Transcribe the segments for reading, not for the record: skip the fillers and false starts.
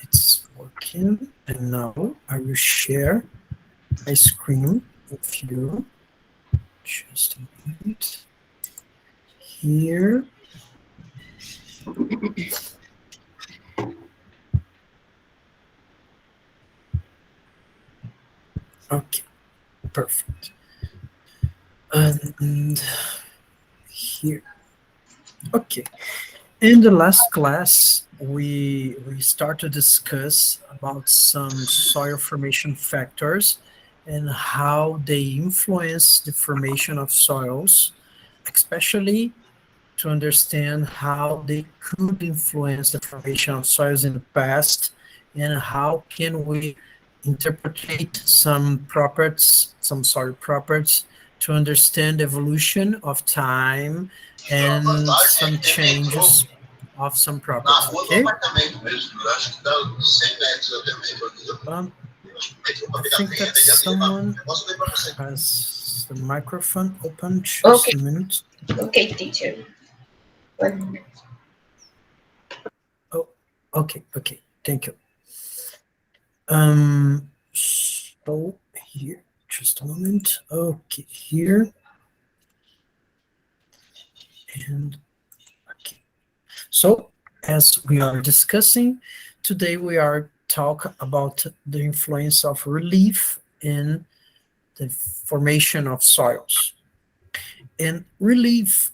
It's working, and now I will share my screen with you. Just a minute. Here. Okay, perfect. And here. Okay. In the last class, we start to discuss about some soil formation factors and how they influence the formation of soils, especially to understand how they could influence the formation of soils in the past and how can we interpret some properties, some soil properties to understand evolution of time and some changes of some properties, okay? I think that someone has the microphone open. Just Okay, a minute. okay, teacher. 1 minute. Oh, okay, thank you. So here, just a moment. Okay, here. And okay. So as we are discussing, today we are talk about the influence of relief in the formation of soils. And relief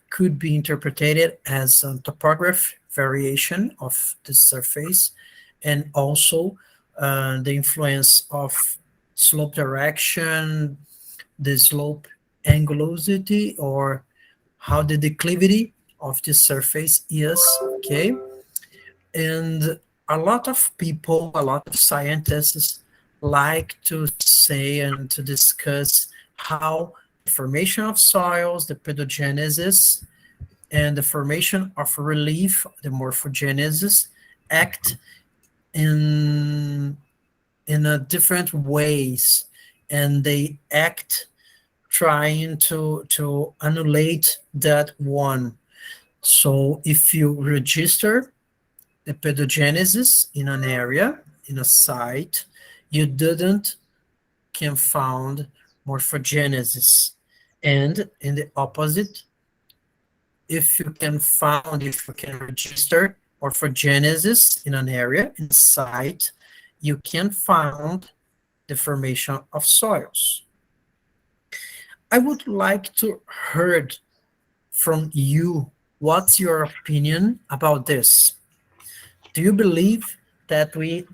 could be interpreted as a topography variation of the surface and also the influence of slope direction, the slope angulosity, or how the declivity of the surface is, okay? And a lot of people, a lot of scientists like to say and to discuss how the formation of soils, the pedogenesis, and the formation of relief, the morphogenesis, act in a different ways, and they act trying to annulate that one. So if you register the pedogenesis in an area, in a site, you didn't can found morphogenesis. And in the opposite, if you can register morphogenesis in an area, in a site, you can find the formation of soils. I would like to hear from you, what's your opinion about this? Do you believe that we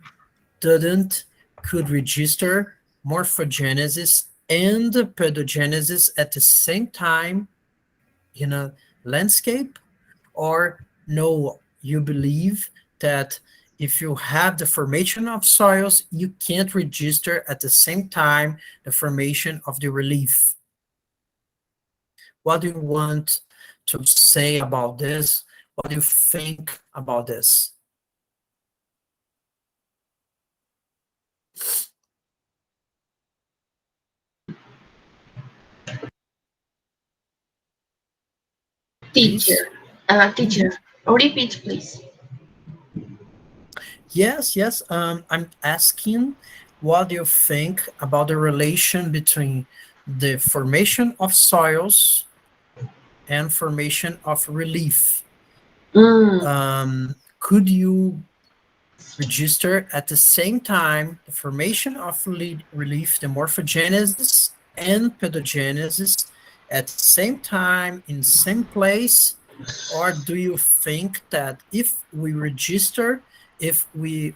didn't could register morphogenesis and pedogenesis at the same time in a landscape? Or no, you believe that if you have the formation of soils, you can't register at the same time the formation of the relief? What do you want to say about this? What do you think about this? Please. Teacher, repeat, please. Yes. I'm asking, what do you think about the relation between the formation of soils and formation of relief? Could you register at the same time the formation of relief, the morphogenesis and pedogenesis at the same time in same place? Or do you think that if we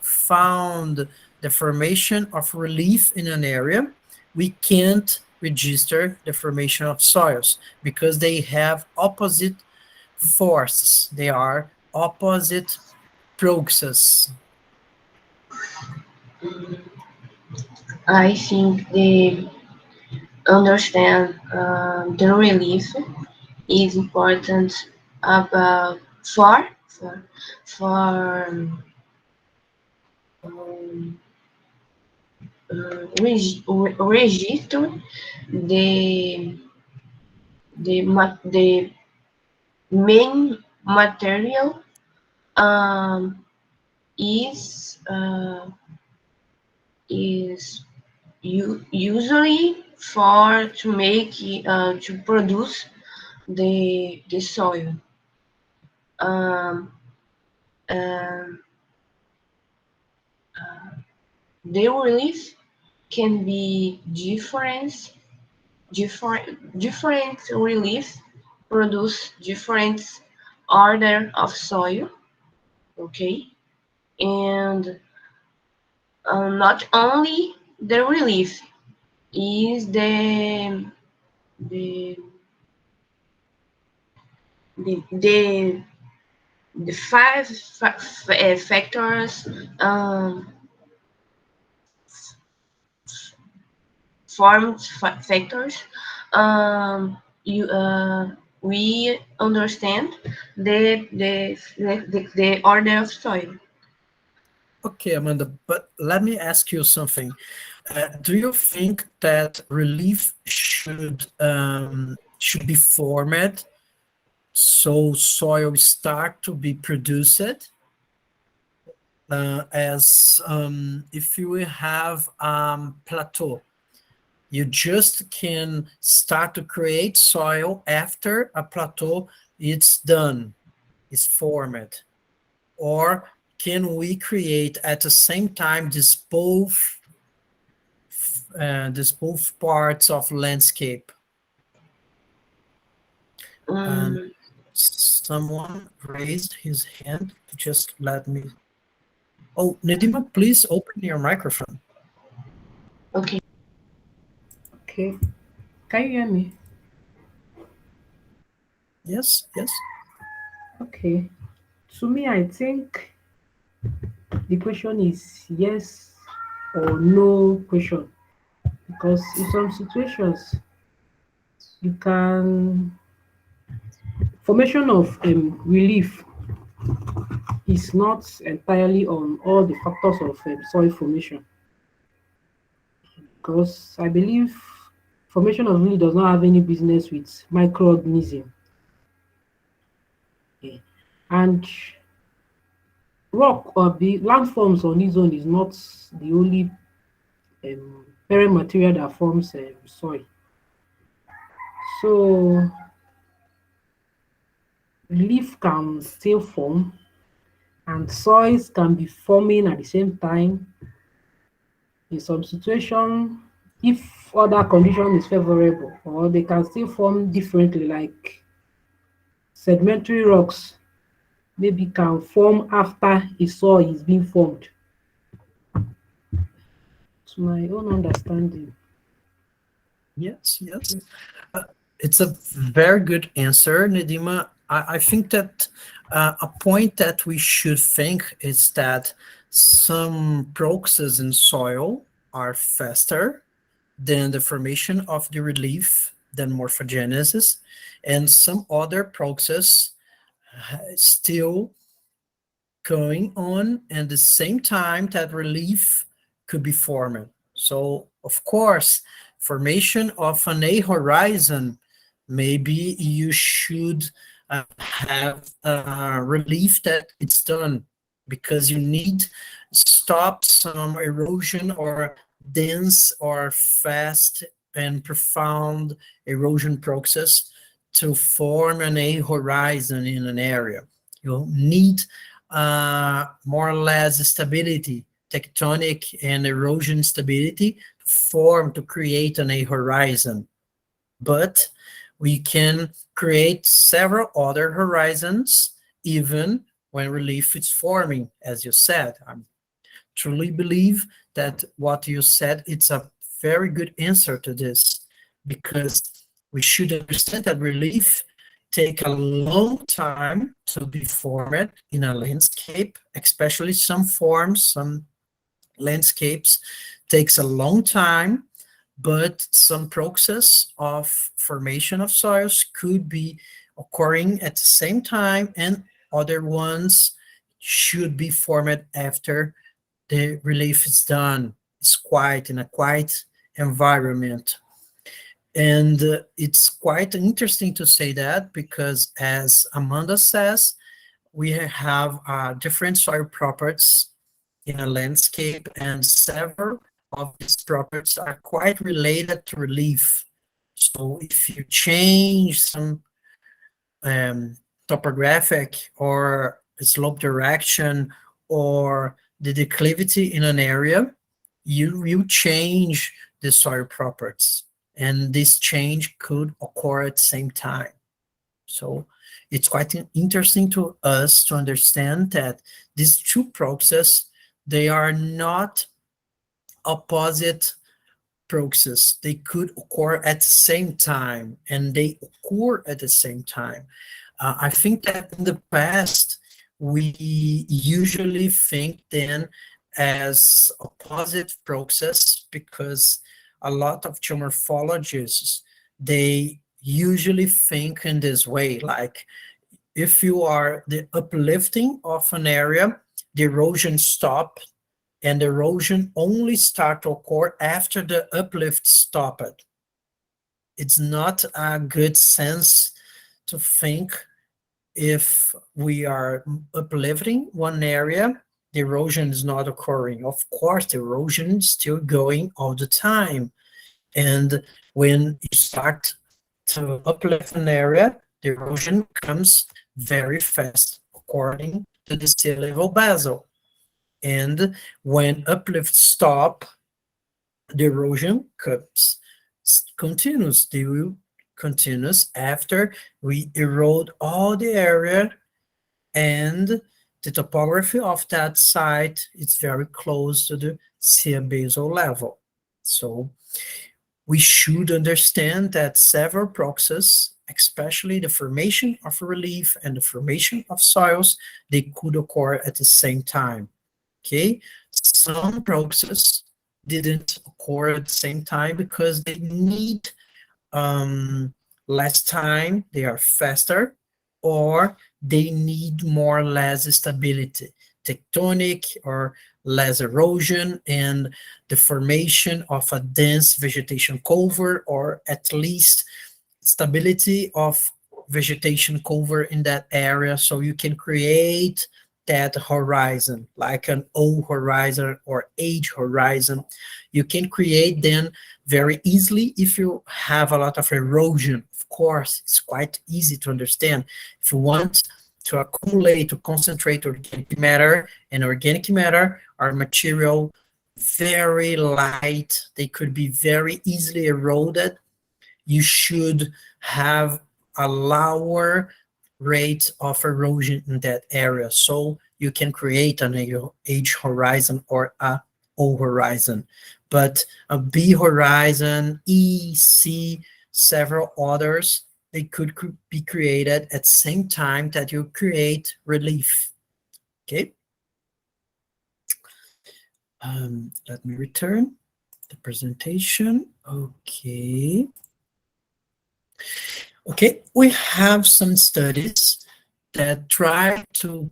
found the formation of relief in an area, we can't register the formation of soils because they have opposite forces, they are opposite processes? I think the understand the relief is important about for um, register the the main material um, is usually for to make to produce the soil. Um, um, the relief can be different relief produce different order of soil, okay, and not only the relief is the the the five factors, factors, you we understand the order of soil. Okay, Amanda, but let me ask you something. Do you think that relief should be formed so soil start to be produced? As if you have plateau, you just can start to create soil after a plateau it's done, is formed, or can we create at the same time these both parts of landscape? Someone raised his hand. Just let me. Oh, Nedima, please open your microphone. Okay. Okay. Can you hear me? Yes, yes. Okay. To me, I think the question is yes or no question, because in some situations you can formation of relief is not entirely on all the factors of soil formation, because I believe formation of relief does not have any business with microorganism. Okay. And rock or the landforms on its own is not the only parent material that forms soil. So leaf can still form and soils can be forming at the same time. In some situation, if other condition is favorable, or they can still form differently, like sedimentary rocks maybe can form after a soil is being formed. To my own understanding. Yes, yes. It's a very good answer, Nedima. I think that a point that we should think is that some processes in soil are faster than the formation of the relief, than morphogenesis, and some other process still going on at the same time that relief could be formed. So, of course, formation of an A horizon, maybe you should have relief that it's done, because you need stop some erosion or dense or fast and profound erosion process to form an A horizon in an area. You need more or less stability, tectonic and erosion stability to create an A horizon. But we can create several other horizons even when relief is forming, as you said. I truly believe that what you said, it's a very good answer to this, because we should understand that relief take a long time to be formed in a landscape, especially some forms, some landscapes takes a long time, but some process of formation of soils could be occurring at the same time, and other ones should be formed after the relief is done. It's quiet, in a quiet environment. And it's quite interesting to say that, because as Amanda says, we have different soil properties in a landscape, and several of these properties are quite related to relief. So if you change some topographic or slope direction or the declivity in an area, you change the soil properties, and this change could occur at the same time. So it's quite interesting to us to understand that these two processes, they are not opposite processes. They could occur at the same time, and they occur at the same time. I think that in the past, we usually think then as opposite process, because a lot of geomorphologists, they usually think in this way, like if you are the uplifting of an area, the erosion stop, and erosion only start to occur after the uplift stopped. It's not a good sense to think if we are uplifting one area, the erosion is not occurring. Of course, the erosion is still going all the time. And when you start to uplift an area, the erosion comes very fast according to the sea level basal. And when uplift stop, the erosion continues. They will continues after we erode all the area, and the topography of that site is very close to the sea basal level. So we should understand that several processes, especially the formation of relief and the formation of soils, they could occur at the same time. Okay, some processes didn't occur at the same time because they need less time, they are faster, or they need more or less stability, tectonic or less erosion, and the formation of a dense vegetation cover, or at least stability of vegetation cover in that area, so you can create that horizon, like an O horizon or age horizon. You can create them very easily if you have a lot of erosion. Of course, it's quite easy to understand. If you want to accumulate, to concentrate organic matter, and organic matter are material very light, they could be very easily eroded, you should have a lower rate of erosion in that area, so you can create an age horizon or a O horizon. But a B horizon, E, C, several others, they could be created at the same time that you create relief. Okay. Let me return the presentation. Okay. Okay, we have some studies that try to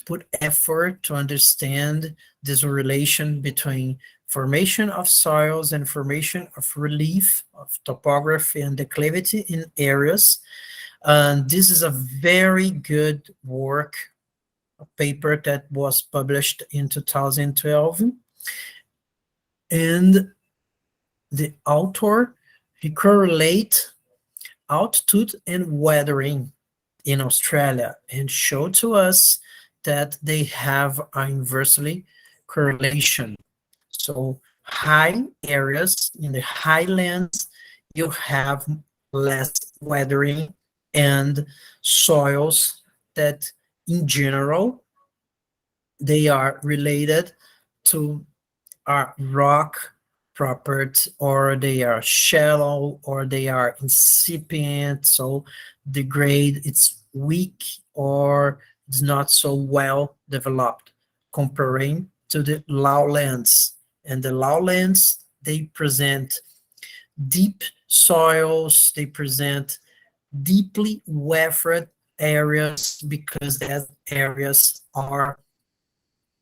put effort to understand this relation between formation of soils and formation of relief, of topography and declivity in areas. And this is a very good work, a paper that was published in 2012. And the author, he correlates altitude and weathering in Australia and show to us that they have an inversely correlation. So high areas in the highlands, you have less weathering and soils that in general, they are related to rock property, or they are shallow, or they are incipient, so the grade it's weak or it's not so well developed comparing to the lowlands. And the lowlands, they present deep soils, they present deeply weathered areas because those areas are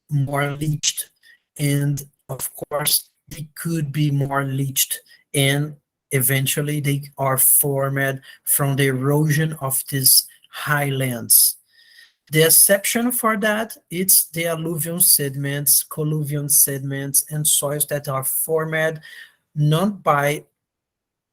more leached, and of course they could be more leached, and eventually they are formed from the erosion of these highlands. The exception for that, it's the alluvial sediments, colluvial sediments, and soils that are formed not by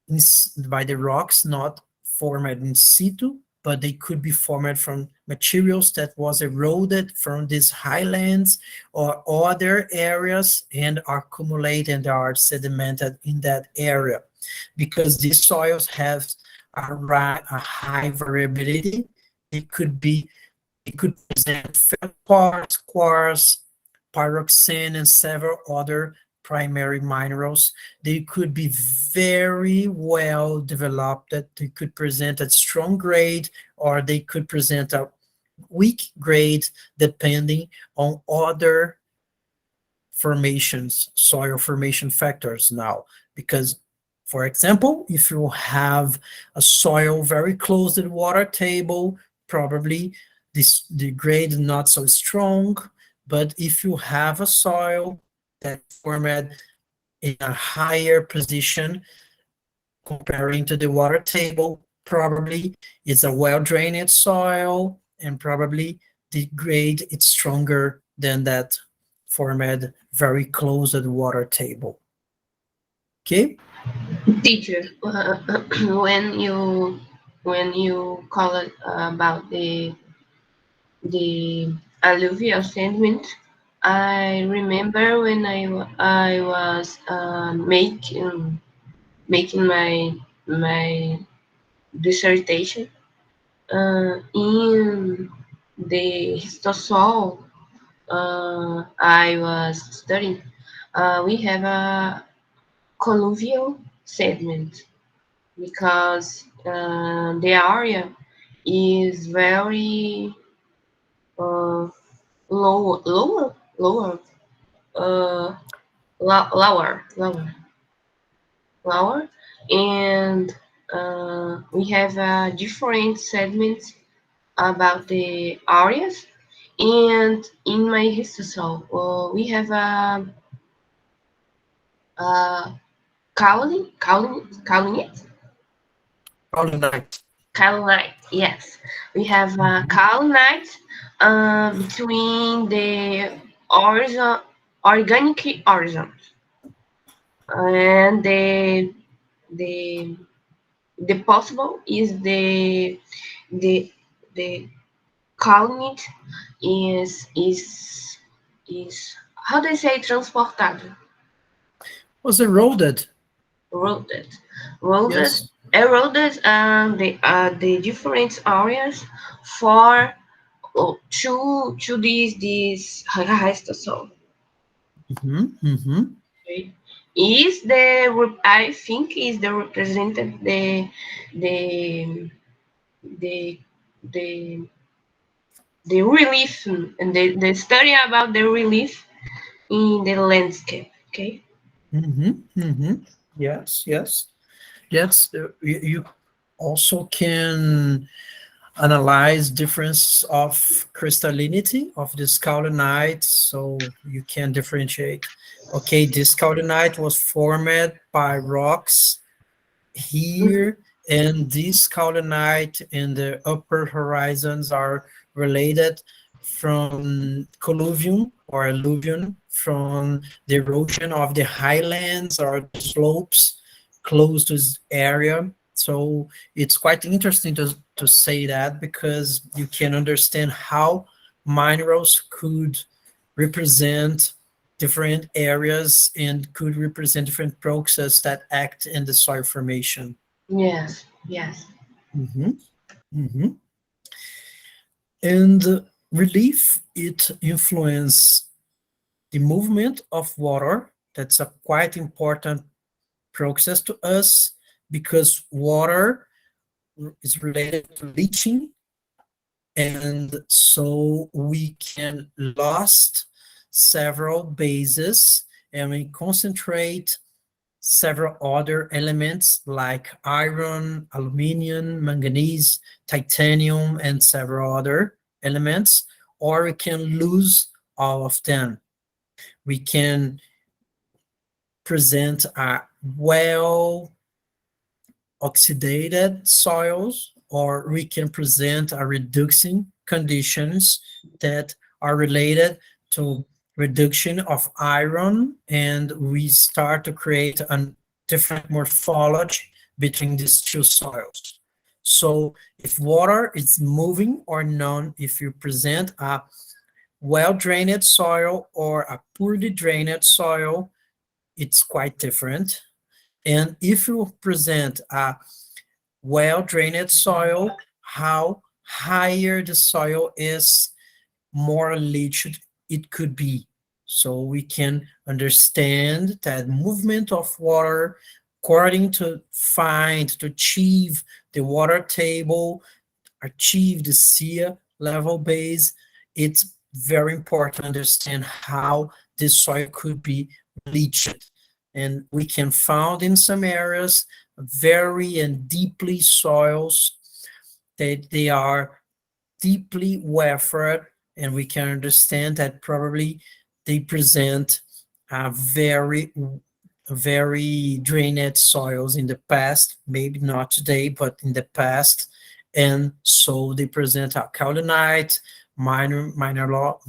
the rocks, not formed in situ, but they could be formed from materials that was eroded from these highlands or other areas and are accumulated and are sedimented in that area. Because these soils have a high variability, it could present feldspar, quartz, pyroxene, and several other primary minerals. They could be very well developed, that they could present a strong grade, or they could present a weak grade, depending on other formations, soil formation factors now. Because, for example, if you have a soil very close to the water table, probably the grade is not so strong. But if you have a soil that formed in a higher position comparing to the water table, probably it's a well-drained soil, and probably the grade is stronger than that formed very close to the water table. Okay? Teacher, when you call it about the alluvial sediment, I remember when I was making my dissertation in the histosol I was studying. We have a colluvial sediment because the area is very uh, lower, uh, lower, and we have different sediments about the areas. And in my histosol, we have a kaolinite. Kaolinite, yes. We have kaolinite between the organic horizons, and the possible is the kaolinite is how do I say transportado? Was eroded. Eroded, Yes. eroded the different areas for to these histosol. Okay. Is I think is the represented the the the the relief and the study about the relief in the landscape. Okay. Yes, yes. Yes, you also can analyze difference of crystallinity of this kaolinite, so you can differentiate. Okay, this kaolinite was formed by rocks here, and this kaolinite in the upper horizons are related from colluvium or alluvium from the erosion of the highlands or the slopes close to this area. So it's quite interesting to say that, because you can understand how minerals could represent different areas and could represent different processes that act in the soil formation. Yes. Yes. Mhm, mhm. And relief, it influences the movement of water. That's a quite important process to us, because water is related to leaching, and so we can lost several bases and we concentrate several other elements like iron, aluminum, manganese, titanium, and several other elements, or we can lose all of them. We can present a well oxidated soils, or we can present a reducing conditions that are related to reduction of iron, and we start to create a different morphology between these two soils. So if water is moving or not, if you present a well-drained soil or a poorly drained soil, it's quite different. And if you present a well-drained soil, how higher the soil is, more leached it could be. So we can understand that movement of water according to achieve the water table, achieve the sea level base. It's very important to understand how this soil could be leached. And we can find in some areas very and deeply soils that they are deeply weathered, and we can understand that probably they present a very drained soils in the past, maybe not today, but in the past. And so they present alkalinite,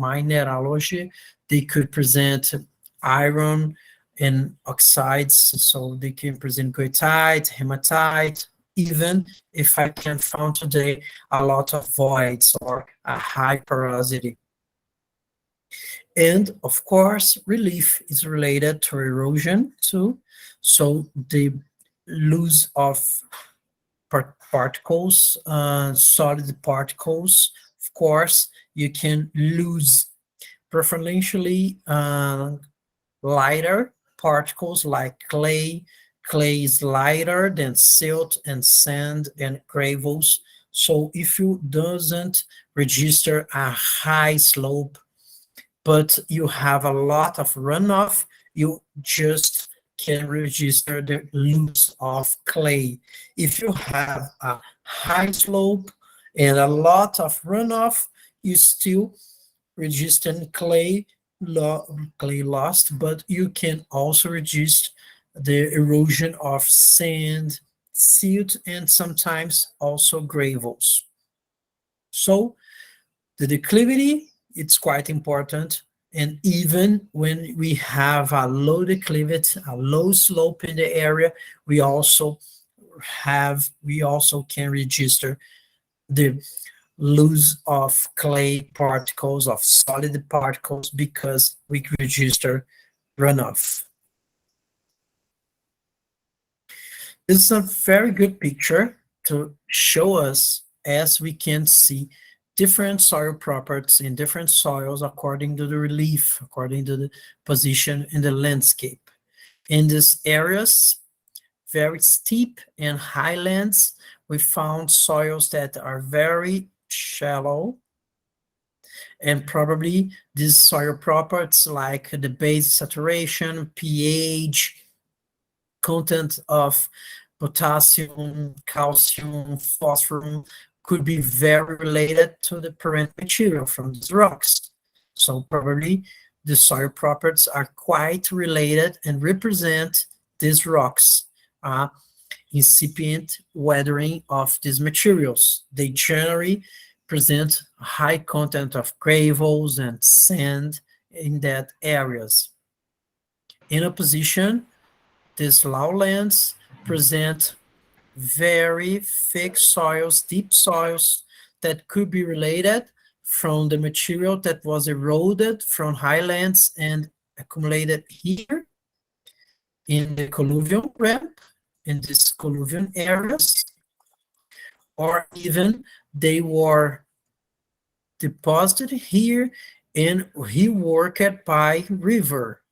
mineralogy. They could present iron and oxides, so they can present goethite, hematite, even if I can find today a lot of voids or a high porosity. And of course, relief is related to erosion too. So the loss of particles, solid particles, of course, you can lose preferentially lighter particles like clay. Clay is lighter than silt and sand and gravels. So if you doesn't register a high slope, but you have a lot of runoff, you just can register the loss of clay. If you have a high slope and a lot of runoff, you still register clay lost, but you can also reduce the erosion of sand, silt, and sometimes also gravels. So the declivity, it's quite important. And even when we have a low declivity, a low slope in the area, we also can register the loss of clay particles, of solid particles, because we register runoff. This is a very good picture to show us, as we can see, different soil properties in different soils according to the relief, according to the position in the landscape. In these areas, very steep and highlands, we found soils that are very shallow, and probably these soil properties like the base saturation, pH, content of potassium, calcium, phosphorus could be very related to the parent material from these rocks. So probably the soil properties are quite related and represent these rocks, incipient weathering of these materials. They generally present high content of gravels and sand in that areas. In opposition, these lowlands present very thick soils, deep soils that could be related from the material that was eroded from highlands and accumulated here in the colluvial ramp, in these colluvial areas, or even they were deposited here and reworked by river.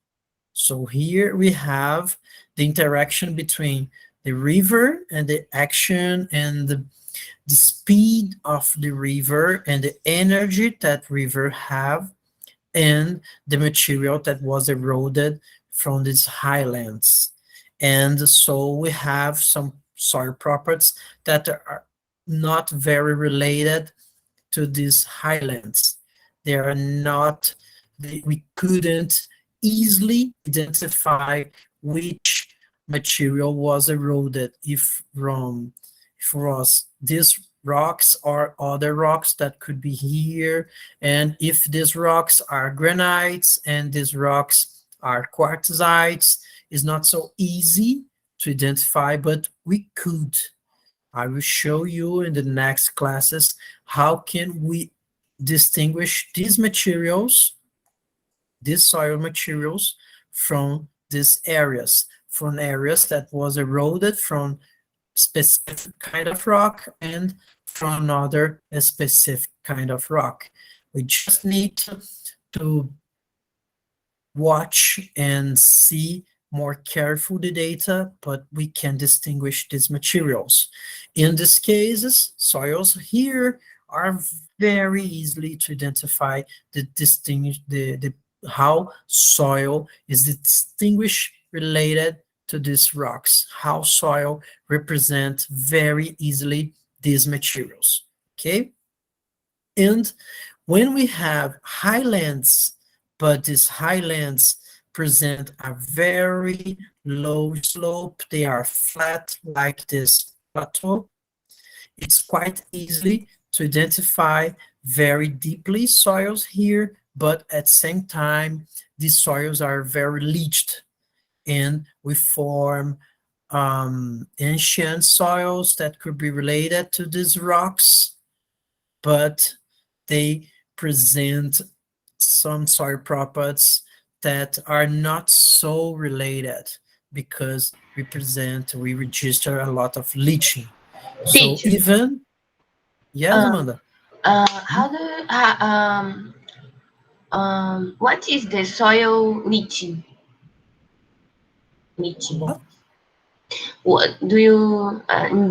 So here we have the interaction between the river and the action and the speed of the river and the energy that river have, and the material that was eroded from these highlands. And so we have some soil properties that are not very related to these highlands. They are not, we couldn't easily identify which material was eroded, if was this rocks or other rocks that could be here. And if these rocks are granites and these rocks are quartzites, it's not so easy to identify, but we could. I will show you in the next classes how can we distinguish these materials, these soil materials, from these areas, from areas that was eroded from specific kind of rock and from another specific kind of rock. We just need to watch and see more careful the data, but we can distinguish these materials. In these cases, soils here are very easily to identify the how soil is distinguished related to these rocks, how soil represent very easily these materials, okay? And when we have highlands, but these highlands present a very low slope, they are flat like this plateau, it's quite easy to identify very deeply soils here, but at the same time, these soils are very leached, and we form ancient soils that could be related to these rocks, but they present some soil properties that are not so related because we register a lot of leaching. So Teacher. even, yes, Amanda? How do what is the soil leaching? What? What do you in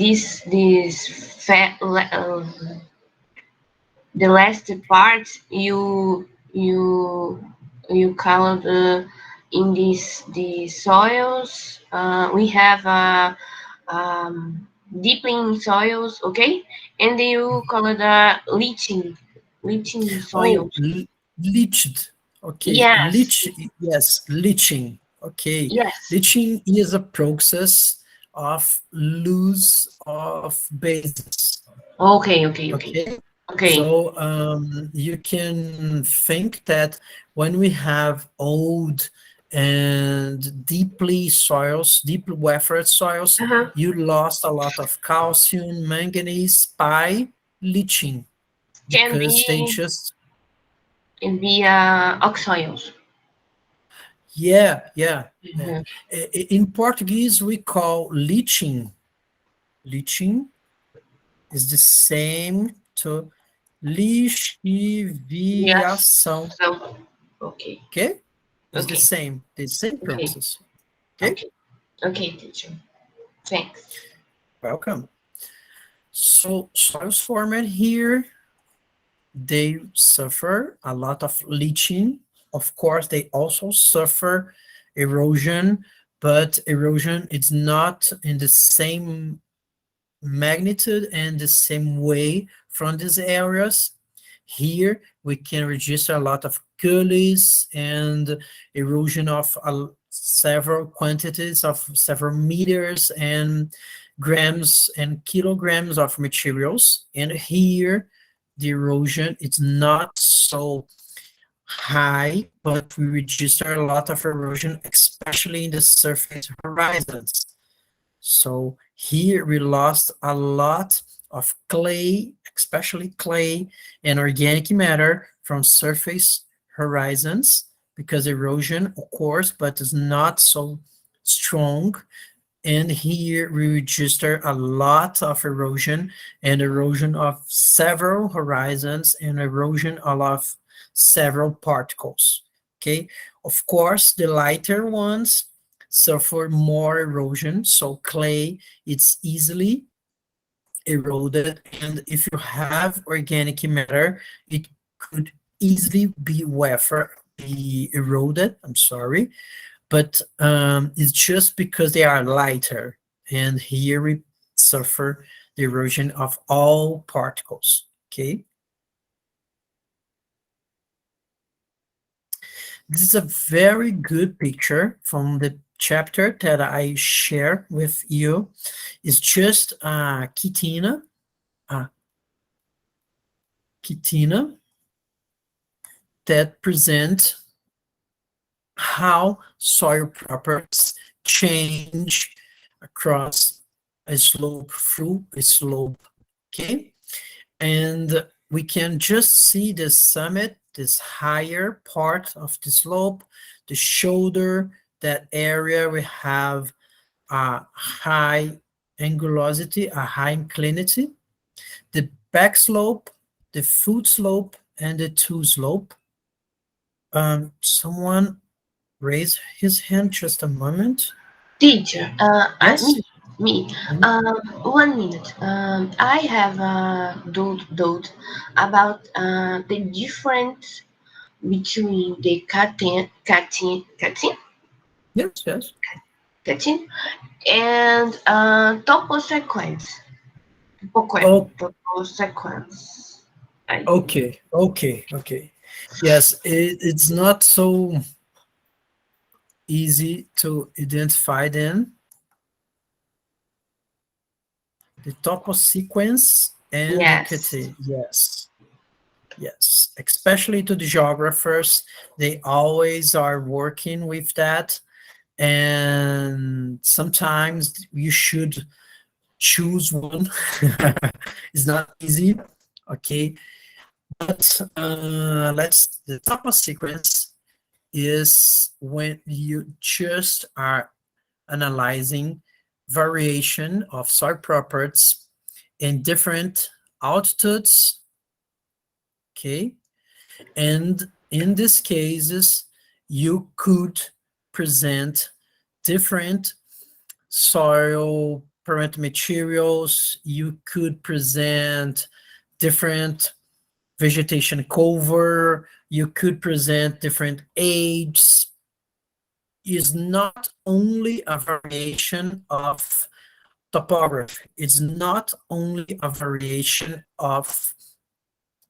the last part you colored in the soils? We have deepening soils, okay, and you call it leaching soils. Oh, leached. Okay, Yes. yes, leaching. Okay, Yes. leaching is a process of loss of bases. Okay. So you can think that when we have old and deeply wetted soils, Uh-huh. you lost a lot of calcium, manganese by leaching Can because they be just, oxoils. yeah. Mhm. In Portuguese, we call leaching. Leaching is the same to Yes. lixiviação. So okay. Okay? It's Okay. the same Okay. process. Okay? Okay, teacher. Thanks. Welcome. So soils formed here, they suffer a lot of leaching. Of course, they also suffer erosion, but erosion is not in the same magnitude and the same way from these areas. Here, we can register a lot of gullies and erosion of several quantities of several meters and grams and kilograms of materials. And here, the erosion is not so high, but we register a lot of erosion, especially in the surface horizons. So here we lost a lot of clay, especially clay and organic matter from surface horizons because erosion occurs, but is not so strong. And here we register a lot of erosion and erosion of several horizons and erosion of several particles. Okay, of course, the lighter ones suffer more erosion. So clay, it's easily eroded. And if you have organic matter, it could easily be eroded. I'm sorry. But it's just because they are lighter. And here we suffer the erosion of all particles. Okay. This is a very good picture from the chapter that I share with you. It's just chitina, chitina that present how soil properties change across a slope, through a slope, okay? And we can just see the summit, this higher part of the slope, the shoulder, that area we have a high angulosity, a high inclinity, the back slope, the foot slope, and the toe slope. Someone raise his hand just a moment. Teacher, Yes. me. Mhm. 1 minute. I have a doubt about the difference between the Yes. cutting and topo sequence. Oh, Topo sequence. okay. Yes, it's not so easy to identify them. The topo sequence and the Yes. KT, yes, especially to the geographers, they always are working with that, and sometimes you should choose one. It's not easy, okay, but the topo sequence is when you just are analyzing variation of soil properties in different altitudes, okay? And in these cases, you could present different soil parent materials, you could present different vegetation cover, you could present different age. Is not only a variation of topography, it's not only a variation of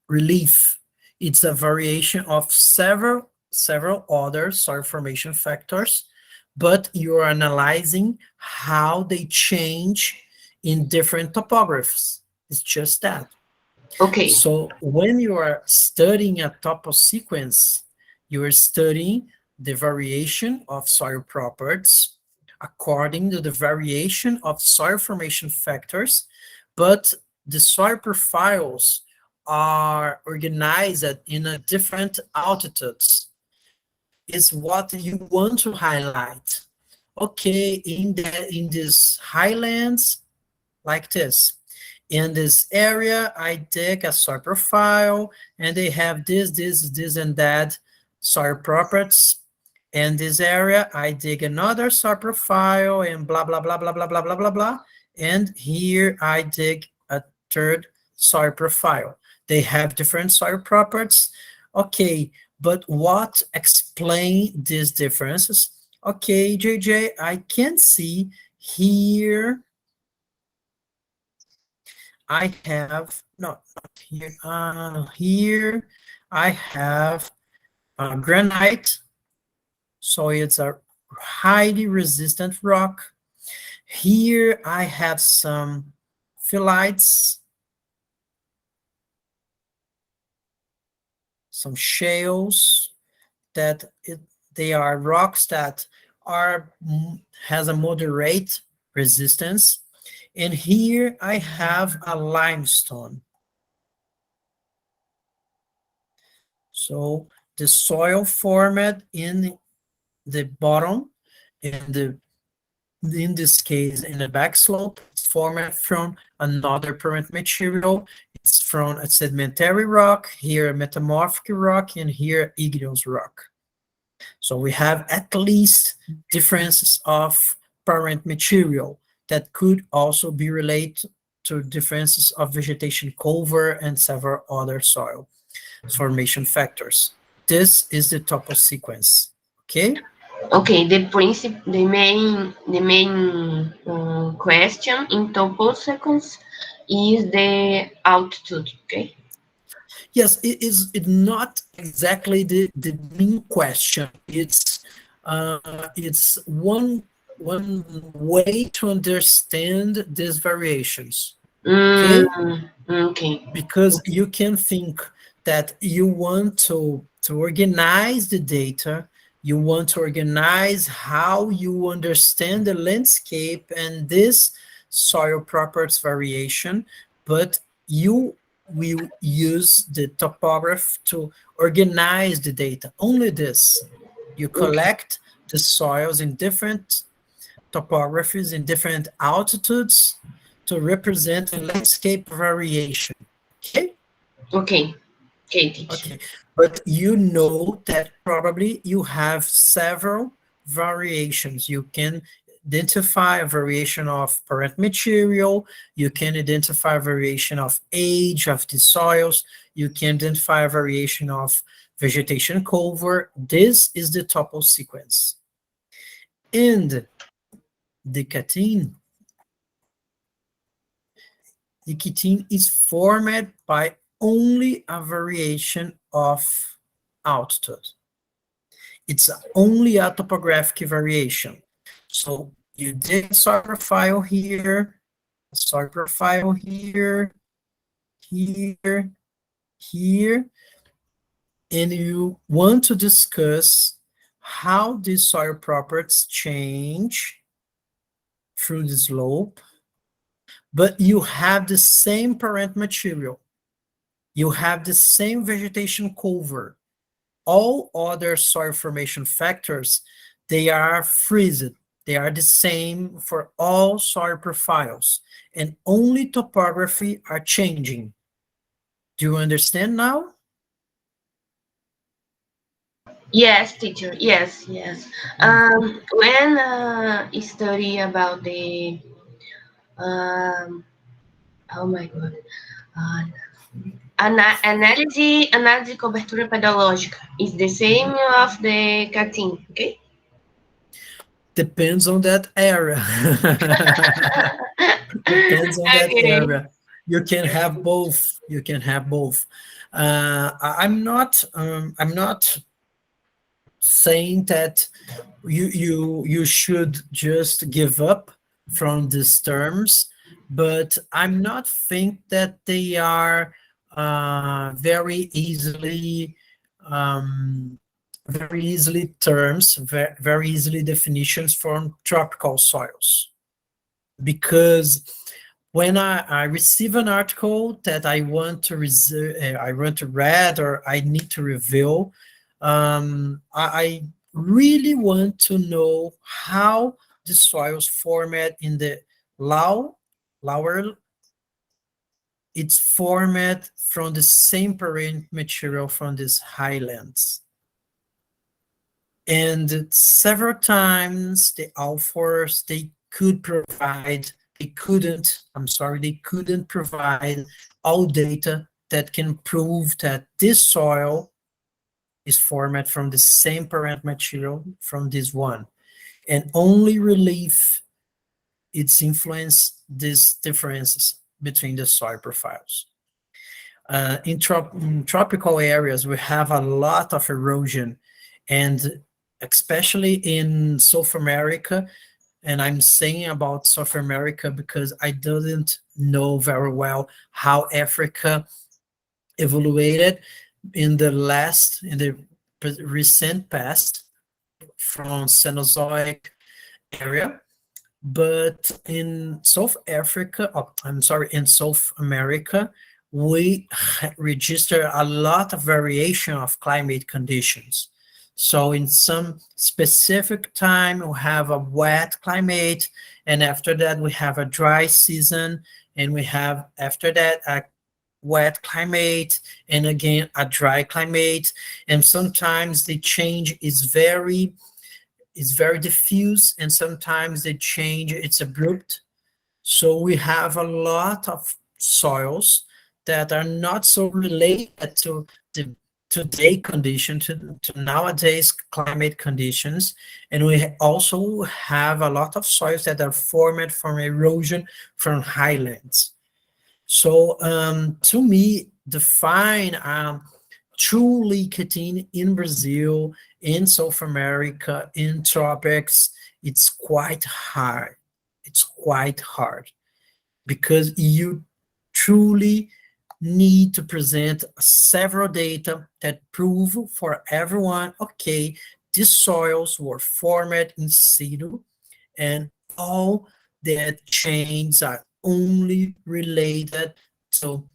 relief, it's a variation of several other soil formation factors, but you're analyzing how they change in different topographies. It's just that. Okay. So when you are studying a topo sequence, you are studying the variation of soil properties according to the variation of soil formation factors, but the soil profiles are organized in a different altitudes. Is what you want to highlight. Okay, in these highlands, like this. In this area, I dig a soil profile, and they have this, and that soil properties. In this area, I dig another soil profile, and blah, blah, blah, blah, blah, blah, blah, blah, blah. And here I dig a third soil profile. They have different soil properties. Okay, but what explain these differences? Okay, JJ, I can see here I have, no, not here, here I have granite, so it's a highly resistant rock. Here I have some phyllites, some shales, that they are rocks that are has a moderate resistance. And here I have a limestone. So the soil formed in the bottom, in this case, in the back slope, it's formed from another parent material. It's from a sedimentary rock, here a metamorphic rock, and here igneous rock. So we have at least differences of parent material that could also be related to differences of vegetation cover and several other soil formation factors. This is the topo sequence, okay? Okay, the main question in topo sequence is the altitude. Okay. Yes, it is not exactly the main question. It's one way to understand these variations. Okay? Okay. Because you can think that you want to organize the data, you want to organize how you understand the landscape and this soil properties variation, but you will use the topography to organize the data. Only this. You collect the soils in different topographies, in different altitudes to represent a landscape variation. Okay? Okay. Okay, teacher. Okay. But you know that probably you have several variations. You can identify a variation of parent material, you can identify a variation of age of the soils, you can identify a variation of vegetation cover. This is the topo sequence. And the catene is formed by only a variation of altitude. It's only a topographic variation. So you did soil profile here, soil profile here, here, here, and you want to discuss how these soil properties change through the slope, but you have the same parent material. You have the same vegetation cover. All other soil formation factors, they are freezed. They are the same for all soil profiles, and only topography are changing. Do you understand now? Yes, teacher. Yes, yes. When you study about the oh my god, uh, análise de cobertura pedológica is the same of the cutting, okay? Depends on that area. Depends on that Okay. area. You can have both. You can have both. I'm not. I'm not saying that you should just give up from these terms, but I'm not think that they are very easily terms, very easily definitions from tropical soils. Because when I receive an article that I want to I want to read or I need to review, I really want to know how the soils formed in the lower. It's formed from the same parent material from these highlands. And several times the authors, they couldn't provide all data that can prove that this soil is formed from the same parent material from this one. And only relief its influence these differences between the soil profiles. In tropical areas, we have a lot of erosion, and especially in South America, and I'm saying about South America because I didn't know very well how Africa evaluated in the recent past from Cenozoic area. But in South America, we register a lot of variation of climate conditions. So in some specific time, we have a wet climate, and after that, we have a dry season, and we have, after that, a wet climate, and again, a dry climate. And sometimes the change is very diffuse, and sometimes the change, it's abrupt. So we have a lot of soils that are not so related to the today condition, to nowadays climate conditions. And we also have a lot of soils that are formed from erosion from highlands. So to me, define truly catene in Brazil, in South America, in tropics, it's quite hard. It's quite hard because you truly need to present several data that prove for everyone, okay, these soils were formed in situ, and all the chains are only related to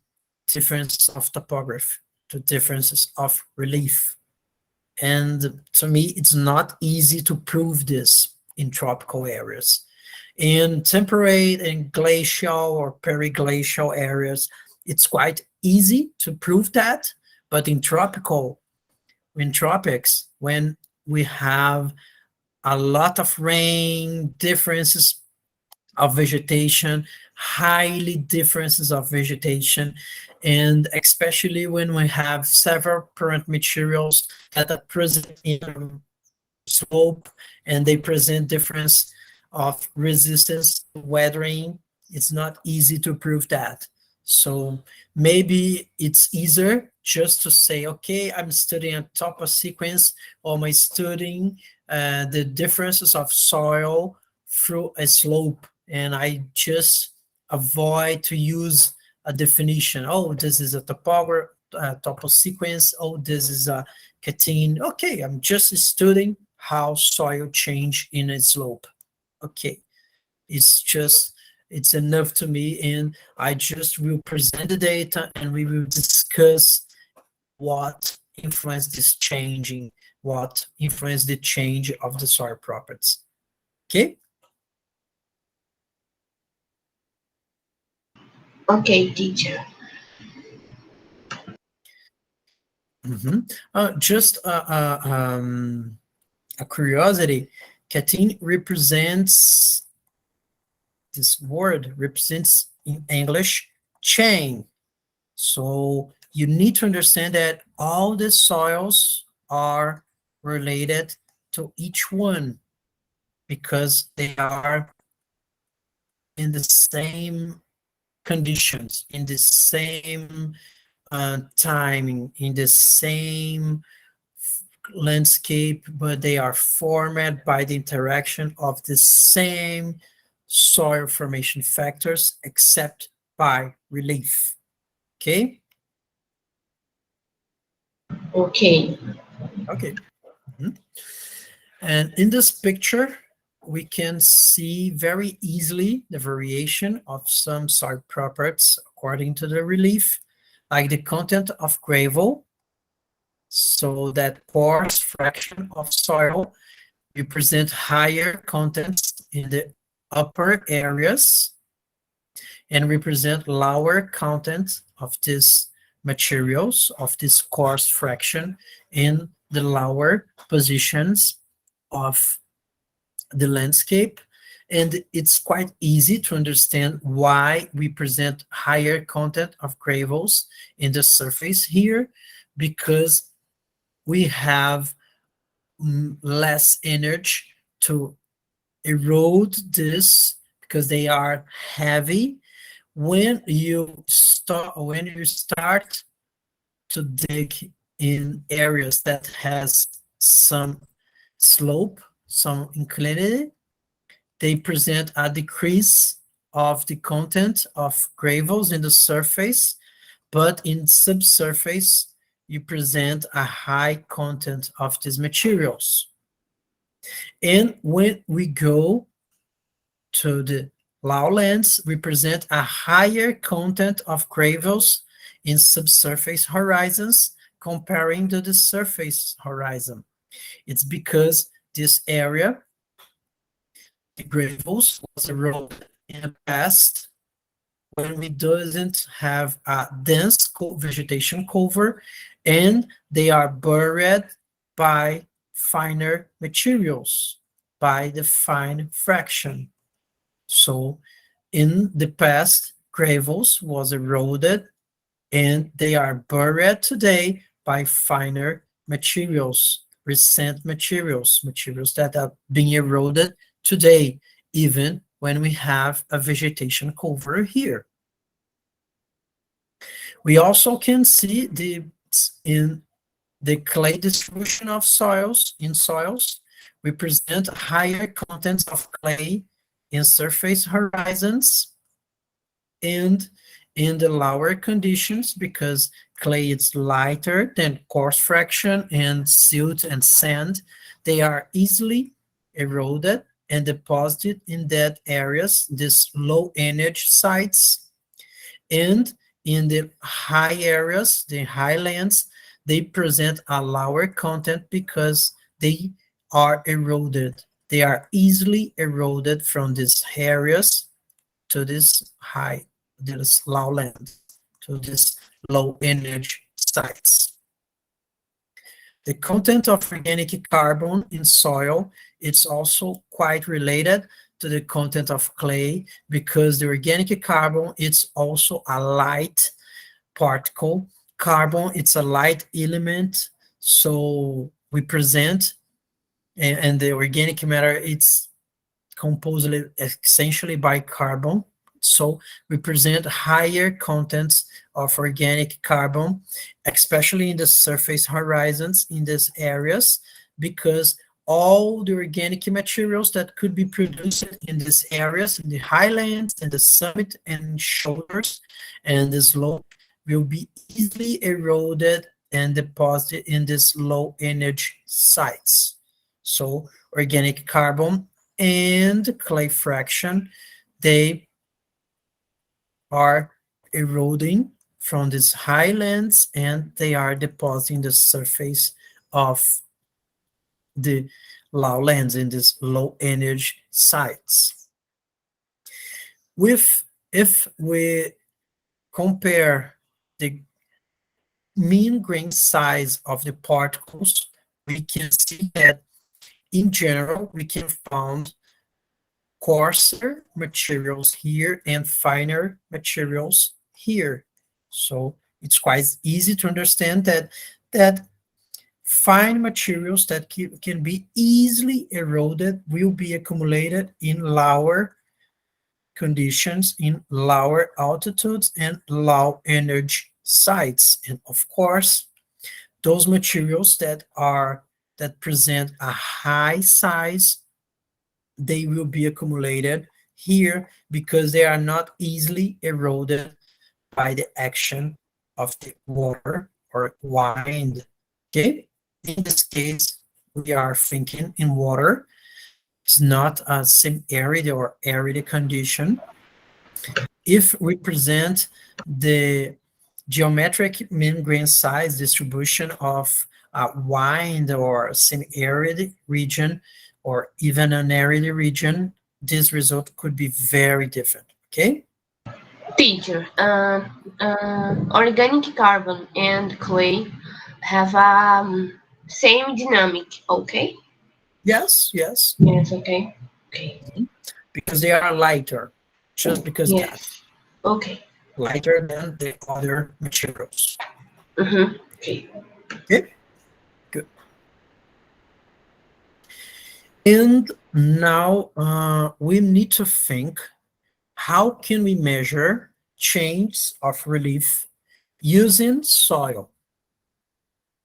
differences of topography, to differences of relief. And to me, it's not easy to prove this in tropical areas. In temperate and glacial or periglacial areas, it's quite easy to prove that, but in tropics, when we have a lot of rain, differences of vegetation, highly differences of vegetation, and especially when we have several parent materials that are present in slope and they present difference of resistance to weathering, it's not easy to prove that. So maybe it's easier just to say, okay, I'm studying a topo sequence, or am I studying the differences of soil through a slope, and I just avoid to use a definition. Oh, this is a topo sequence. Oh, this is a catene. Okay, I'm just studying how soil change in a slope. Okay, it's enough to me, and I just will present the data and we will discuss what influenced this changing, what influenced the change of the soil properties. Okay? Okay, teacher. Just a curiosity, catene represents, this word represents in English chain. So you need to understand that all the soils are related to each one because they are in the same conditions, in the same timing, in the same landscape, but they are formed by the interaction of the same soil formation factors, except by relief. Okay? Okay. Okay. And in this picture, we can see very easily the variation of some soil properties according to the relief, like the content of gravel. So that coarse fraction of soil represent higher contents in the upper areas and represent lower content of these materials, of this coarse fraction in the lower positions of the landscape. And it's quite easy to understand why we present higher content of gravels in the surface here, because we have less energy to erode this because they are heavy. When you start to dig in areas that has some slope, some inclinity, they present a decrease of the content of gravels in the surface, but in subsurface, you present a high content of these materials. And when we go to the lowlands, we present a higher content of gravels in subsurface horizons comparing to the surface horizon. It's because this area, the gravels, was eroded in the past when we doesn't have a dense vegetation cover, and they are buried by finer materials, by the fine fraction. So in the past, gravels was eroded and they are buried today by finer materials, recent materials, materials that are being eroded today, even when we have a vegetation cover here. We also can see in the clay distribution of soils, we present higher contents of clay in surface horizons, and in the lower conditions because clay is lighter than coarse fraction and silt and sand. They are easily eroded and deposited in dead areas, these low energy sites. And in the high areas, the highlands, they present a lower content because they are eroded. They are easily eroded from these areas to this lowland, to this low energy sites. The content of organic carbon in soil, it's also quite related to the content of clay because the organic carbon, it's also a light particle. Carbon, it's a light element, so we present, and the organic matter, it's composed essentially by carbon. So we present higher contents of organic carbon, especially in the surface horizons in these areas, because all the organic materials that could be produced in these areas, in the highlands, in the summit and shoulders, and the slope, will be easily eroded and deposited in these low energy sites. So organic carbon and clay fraction, they are eroding from these highlands and they are depositing the surface of the lowlands in these low energy sites. If we compare the mean grain size of the particles, we can see that in general, we can find coarser materials here and finer materials here. So it's quite easy to understand that fine materials that can be easily eroded will be accumulated in lower conditions, in lower altitudes and low energy sites. And of course, those materials that present a high size, they will be accumulated here because they are not easily eroded by the action of the water or wind. Okay, in this case, we are thinking in water. It's not a semi-arid or arid condition. If we present the geometric mean grain size distribution of a wind or semi-arid region or even an arid region, this result could be very different, okay? Teacher, organic carbon and clay have same dynamic, okay? Yes. Yes, okay. Okay. Because they are lighter, just because Yes. that. Okay. Lighter than the other materials. Okay. Okay, good. And now we need to think, how can we measure change of relief using soil?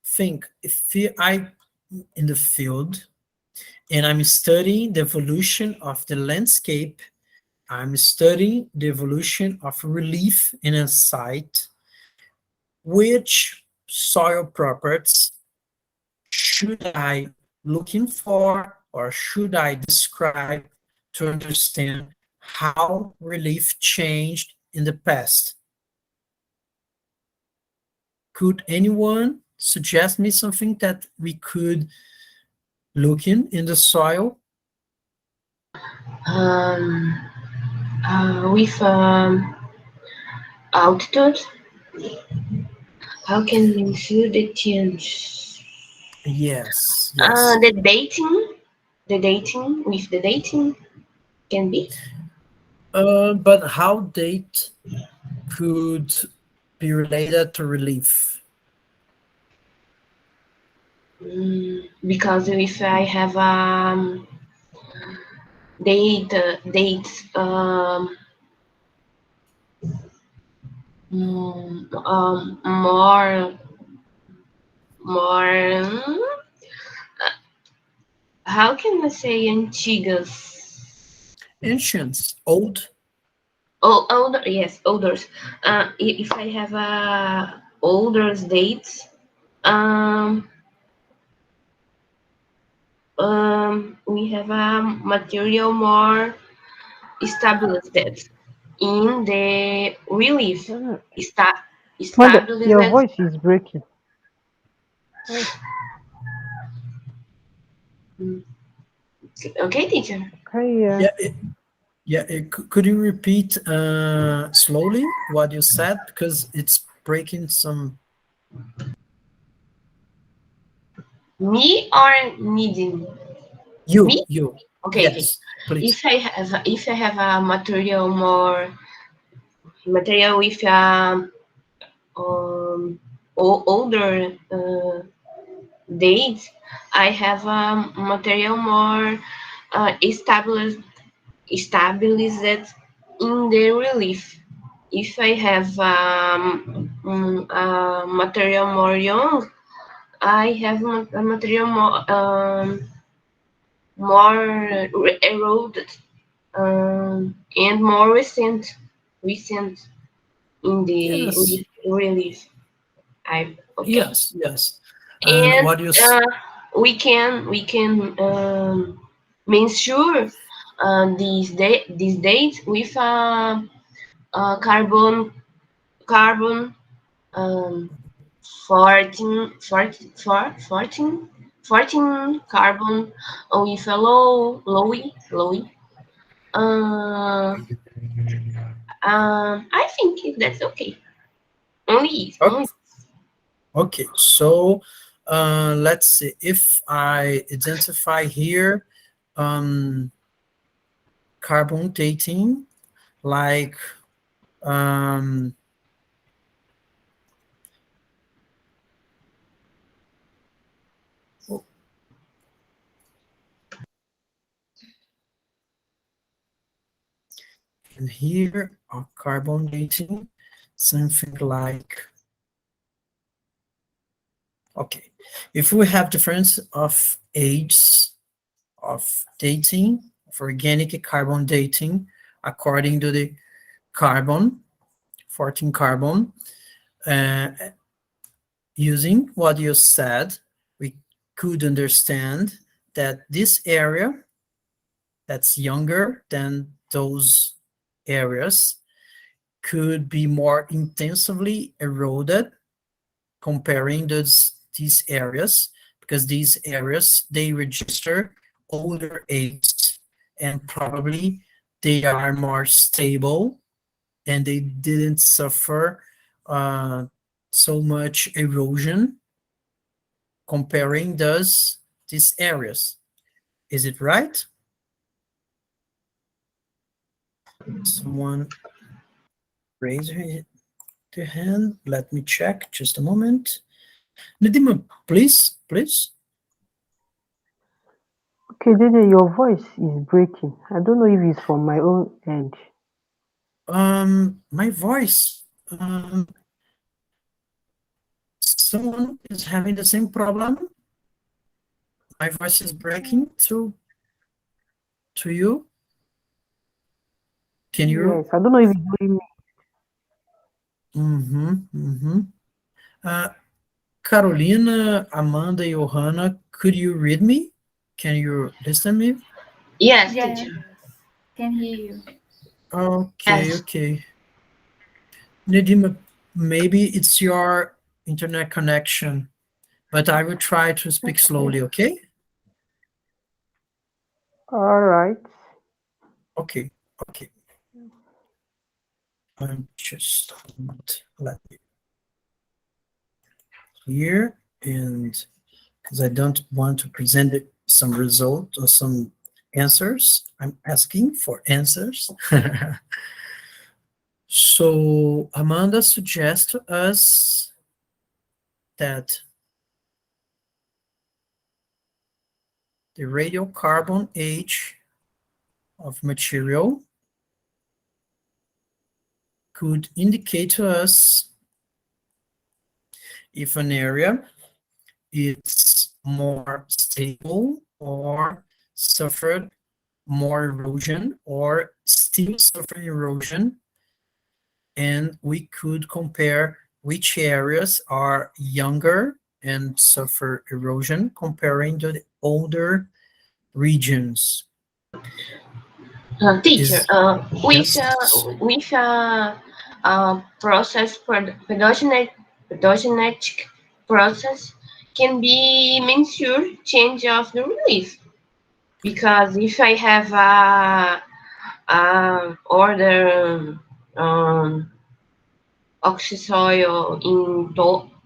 Think, if I'm in the field and I'm studying the evolution of the landscape, I'm studying the evolution of relief in a site, which soil properties should I looking for or should I describe to understand how relief changed in the past? Could anyone suggest me something that we could look in the soil? With altitude, how can we feel the change? Yes. The dating with the dating can be. But how date could be related to relief? Because if I have dates more how can I say antigas? Ancients, old. older, yes, olders. If I have a older dates, um, we have a material more established in the relief. Esta- Mother, your established. voice is breaking. Okay, teacher. Okay, yeah. Could you repeat slowly what you said, because it's breaking some. Me or needing? Me? You. Okay, okay. Yes, please. If I have a material with older date, I have a material more stabilized in the relief. If I have a material more young, I have a material more eroded and more recent in the Yes, relief. Okay. yes. And And what you we can measure these dates with carbon um, 14 carbon with a lowy. Uh, I think that's okay. Only. Okay, so let's see if I identify here carbon dating, like um, and here carbon dating, something like, okay, if we have difference of age of dating, of organic carbon dating, according to the carbon, 14 carbon, uh, using what you said, we could understand that this area that's younger than those areas could be more intensively eroded comparing these areas, because these areas, they register older age, and probably they are more stable and they didn't suffer so much erosion comparing these areas. Is it right? Someone raise their hand. Let me check. Just a moment. Nadima, please. Okay, Dede, your voice is breaking. I don't know if it's from my own end. My voice. Someone is having the same problem. My voice is breaking to you. Can you? Yes, I don't know if it's only me. Carolina, Amanda, Johanna, could you read me? Can you listen me? Yes, Yes, teacher. can hear you. Okay, Yes. okay. Nadima, maybe it's your internet connection, but I will try to speak slowly, okay? All right. Okay. I'm just let me here, and because I don't want to present some result or some answers, I'm asking for answers. So Amanda suggests to us that the radiocarbon age of material could indicate to us if an area is more stable or suffered more erosion or still suffering erosion and we could compare which areas are younger and suffer erosion comparing to the older regions. Teacher, Yes. with process pedogenetic process can be measured change of the relief, because if I have a order oxysoil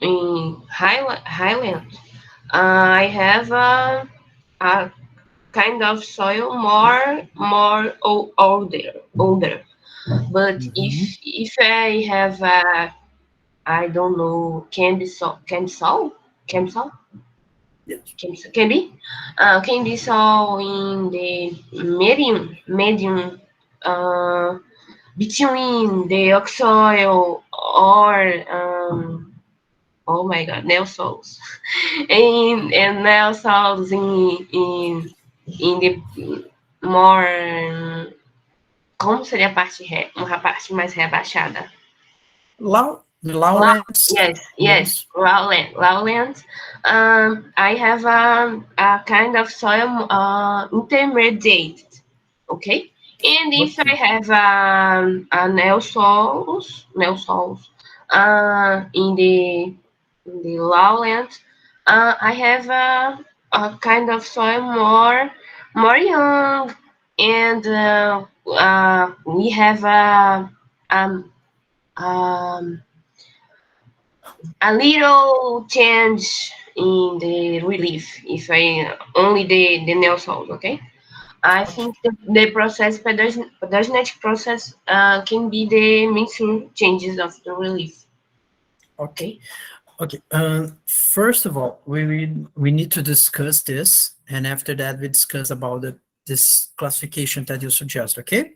in highland, I have a kind of soil more older. But Mhm. if I have I don't know, Yes. candy soil in the medium between the oxsoil or oh my god, nail soils and nail soils in the more, como seria a parte uma parte mais rebaixada? Lowlands. Yes, Yes. lowland. I have a kind of soil intermediate, okay? And if I Okay. have a nail soils in the lowland, I have a kind of soil more young, and we have um, a little change in the relief if I only the nail soles, okay? I think the process, pedogenetic process, can be the mixing changes of the relief. Okay. Okay. Okay. First of all, we need to discuss this, and after that, we discuss about this classification that you suggest. Okay.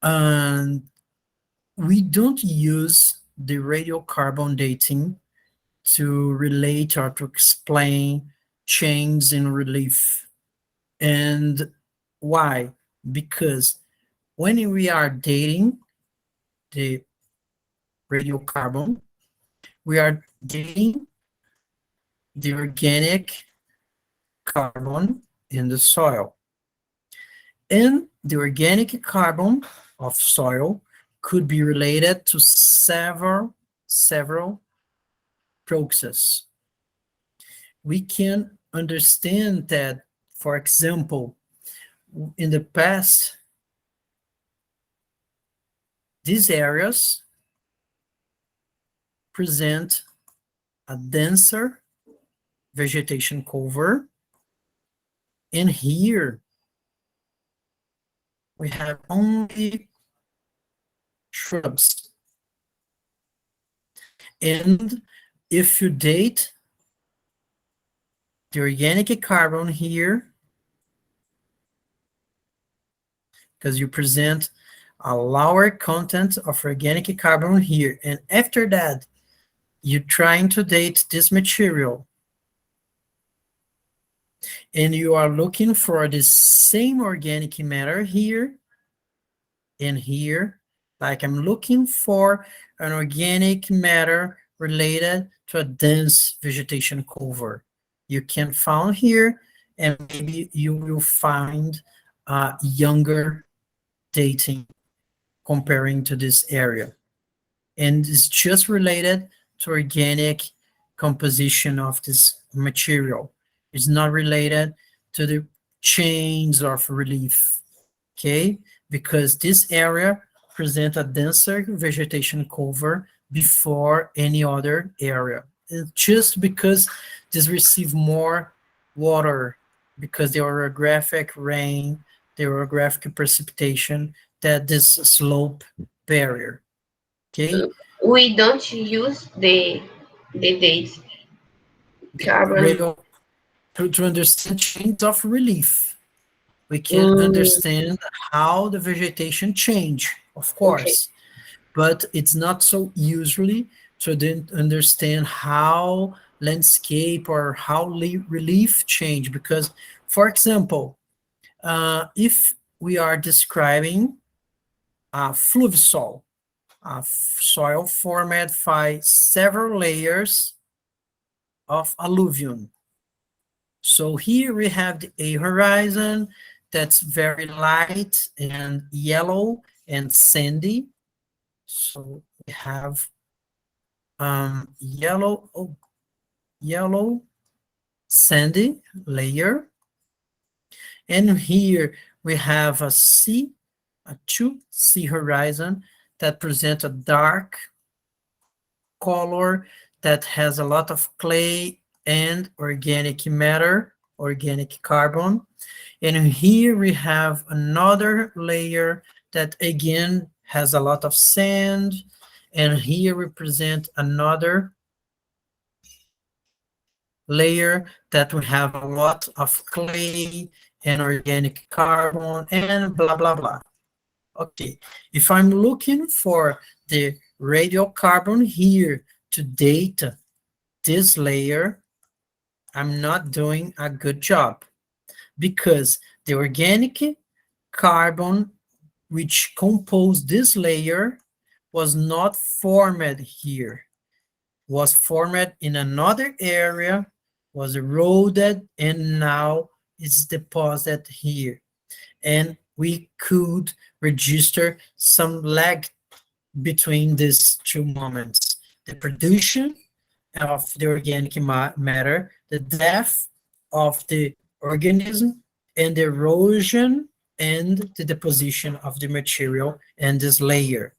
And we don't use the radiocarbon dating to relate or to explain change in relief. And why? Because when we are dating the radiocarbon, we are dating the organic carbon in the soil. And the organic carbon of soil could be related to several processes. We can understand that, for example, in the past, these areas present a denser vegetation cover, and here we have only shrubs. And if you date the organic carbon here, because you present a lower content of organic carbon here, and after that, you're trying to date this material, and you are looking for the same organic matter here and here, like I'm looking for an organic matter related to a dense vegetation cover. You can find here, and maybe you will find younger dating comparing to this area. And it's just related to organic composition of this material. It's not related to the chains of relief, okay? Because this area presents a denser vegetation cover before any other area. It's just because this receive more water, because the orographic rain, the orographic precipitation, that this slope barrier, okay? We don't use the date carbon. Radio, to understand change of relief, we can Mm, understand how the vegetation change, of okay. course, but it's not so usually to then understand how landscape or how relief change. Because, for example, if we are describing a fluvial, a soil formed by several layers of alluvium. So here we have a horizon that's very light and yellow and sandy. So we have yellow sandy layer. And here we have a 2C horizon that presents a dark color that has a lot of clay and organic matter, organic carbon. And here we have another layer that again has a lot of sand. And here we present another layer that we have a lot of clay and organic carbon and blah, blah, blah. Okay, if I'm looking for the radiocarbon here to date this layer, I'm not doing a good job, because the organic carbon which composed this layer was not formed here, was formed in another area, was eroded, and now it's deposited here. And we could register some lag between these two moments: the production of the organic matter, the death of the organism, and the erosion and the deposition of the material and this layer.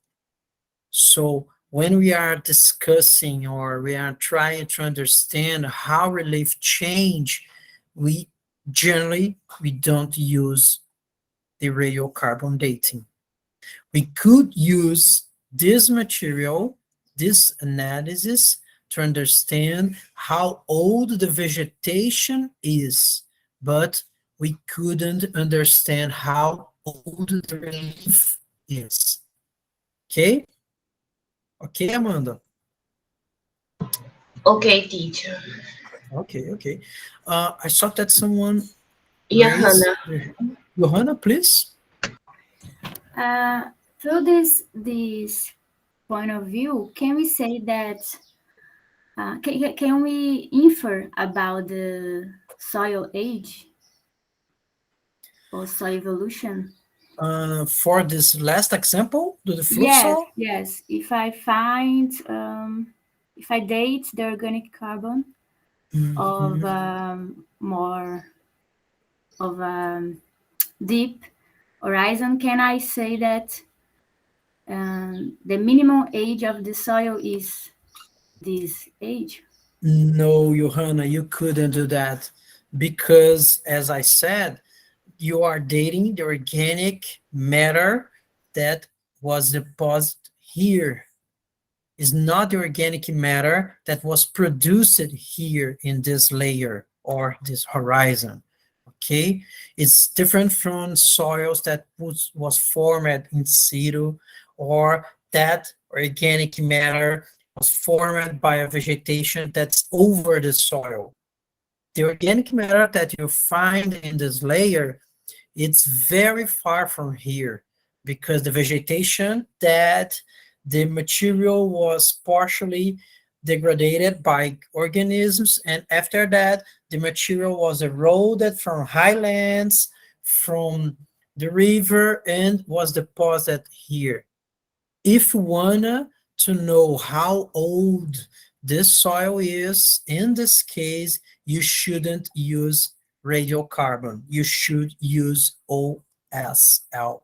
So when we are discussing or we are trying to understand how relief change, we don't use the radiocarbon dating. We could use this material, this analysis, to understand how old the vegetation is, but we couldn't understand how old the relief is. Okay? Okay, Amanda? Okay, teacher. Okay. I saw that someone Johanna. Johanna, please. Through this point of view, can we say that, can we infer about the soil age or soil evolution? For this last example, do the fluff soil? Yes. If I date the organic carbon of more of a deep horizon, can I say that the minimum age of the soil is this age? No, Johanna, you couldn't do that, because, as I said, you are dating the organic matter that was deposited here. Is not the organic matter that was produced here in this layer or this horizon. Okay, it's different from soils that was formed in situ, or that organic matter was formed by a vegetation that's over the soil. The organic matter that you find in this layer, it's very far from here, because the vegetation that the material was partially degraded by organisms, and after that the material was eroded from highlands, from the river, and was deposited here. If you wanna to know how old this soil is, in this case, you shouldn't use radiocarbon. You should use OSL.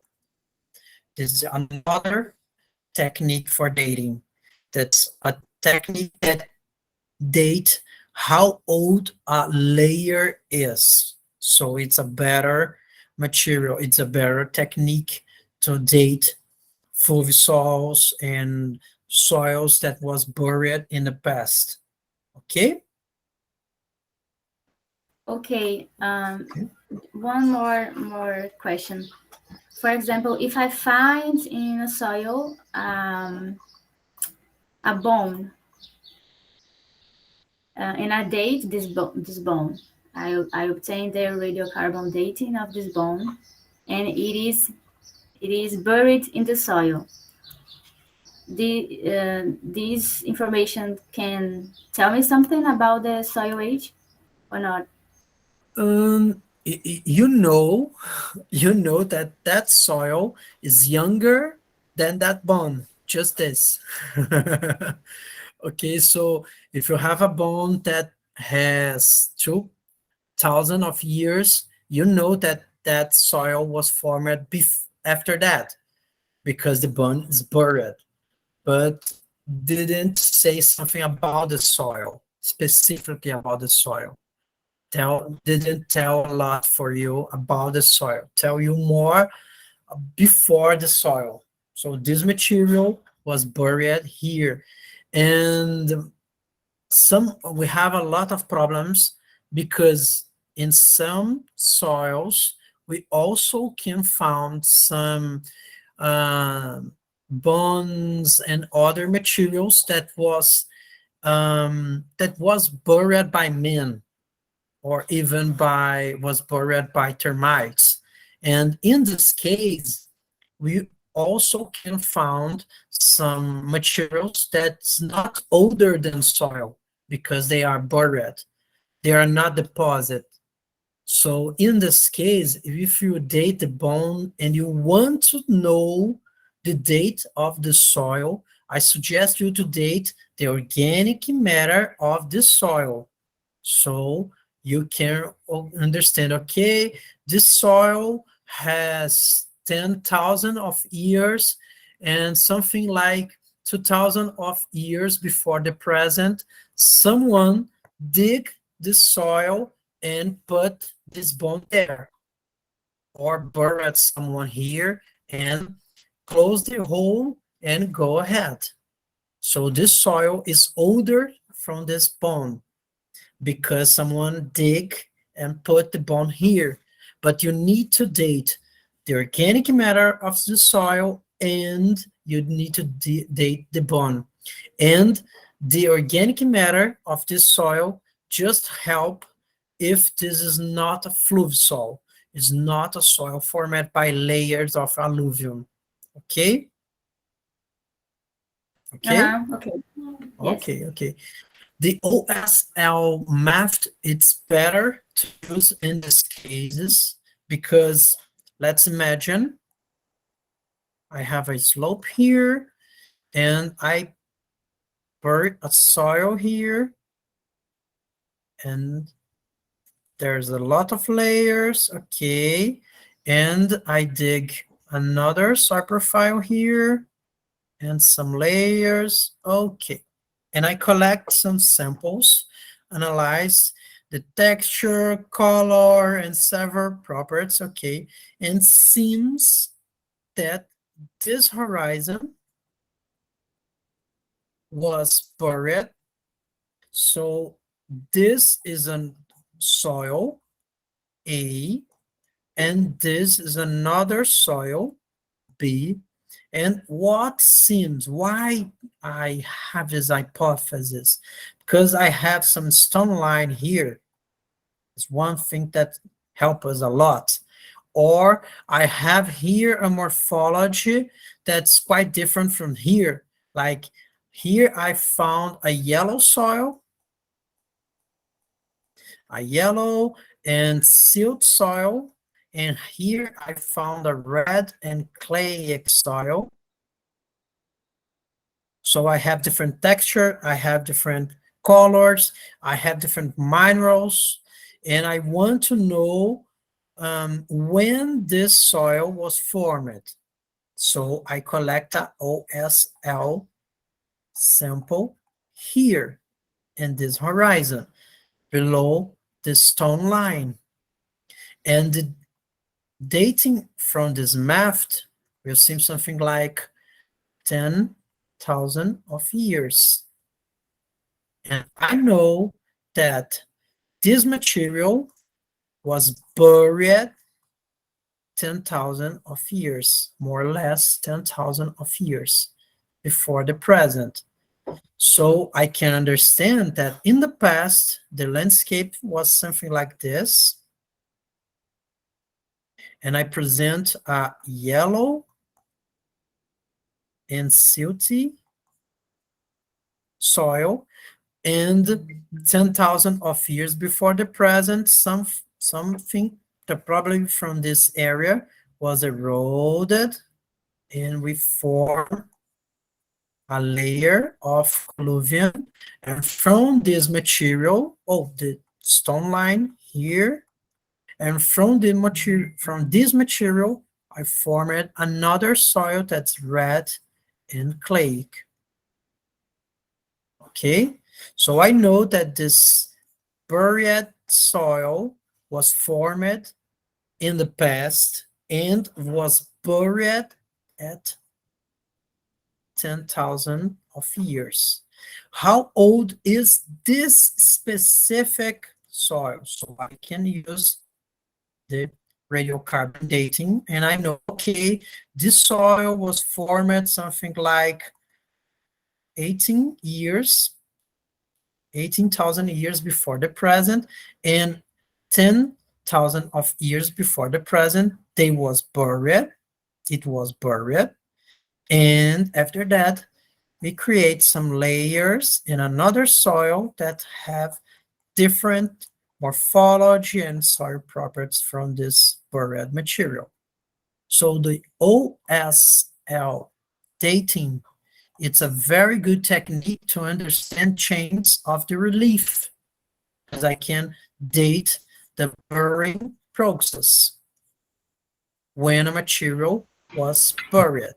This is another technique for dating. That's a technique that date how old a layer is. So it's a better material. It's a better technique to date fluvial soils and soils that was buried in the past. Okay? Okay. One more question. For example, if I find in a soil a bone, and I date this bone, I obtain the radiocarbon dating of this bone, and it is buried in the soil. this information can tell me something about the soil age or not? You know, you know that that soil is younger than that bone, just this. Okay, so if you have a bone that has 2,000 of years, you know that that soil was formed after that, because the bone is buried, but didn't say something about the soil, specifically about the soil. Didn't tell a lot for you about the soil. Tell you more before the soil. So this material was buried here, and we have a lot of problems because in some soils we also can find some bones and other materials that was buried by men, or even was buried by termites. And in this case, we also can find some materials that's not older than soil because they are buried. They are not deposited. So in this case, if you date the bone and you want to know the date of the soil, I suggest you to date the organic matter of the soil. So you can understand, okay, this soil has 10,000 of years, and something like 2,000 of years before the present, someone dig the soil and put this bone there, or buried someone here and close the hole and go ahead. So this soil is older from this bone, because someone dig and put the bone here. But you need to date the organic matter of the soil, and you need to date the bone. And the organic matter of this soil just help if this is not a fluvial soil. It's not a soil formed by layers of alluvium. Okay? Okay? Okay. Okay, Yes. okay. The OSL method, it's better to use in these cases because let's imagine I have a slope here and I bury a soil here, and there's a lot of layers, okay, and I dig another soil profile here and some layers, okay. And I collect some samples, analyze the texture, color, and several properties, okay. And seems that this horizon was buried. So this is a soil A, and this is another soil B. And what seems, why I have this hypothesis, because I have some stone line here. It's one thing that helps us a lot. Or I have here a morphology that's quite different from here. Like here I found a yellow soil, a yellow and silt soil, and here I found a red and clayic soil. So I have different texture, I have different colors, I have different minerals, and I want to know when this soil was formed. So I collect a OSL sample here in this horizon, below the stone line. And the dating from this method will seem something like 10,000 of years. And I know that this material was buried 10,000 of years, more or less 10,000 of years before the present. So I can understand that in the past, the landscape was something like this. And I present a yellow and silty soil, and 10,000 of years before the present, something that probably from this area was eroded, and we form a layer of colluvium, and from this material, the stone line here, and from this material, I formed another soil that's red and clay. Okay, so I know that this buried soil was formed in the past and was buried at 10,000 of years. How old is this specific soil? So I can use the radiocarbon dating, and I know, okay, this soil was formed something like 18,000 years before the present, and 10,000 of years before the present, it was buried, and after that, we create some layers in another soil that have different morphology and soil properties from this buried material. So the OSL dating, it's a very good technique to understand changes of the relief, as I can date the burying process when a material was buried.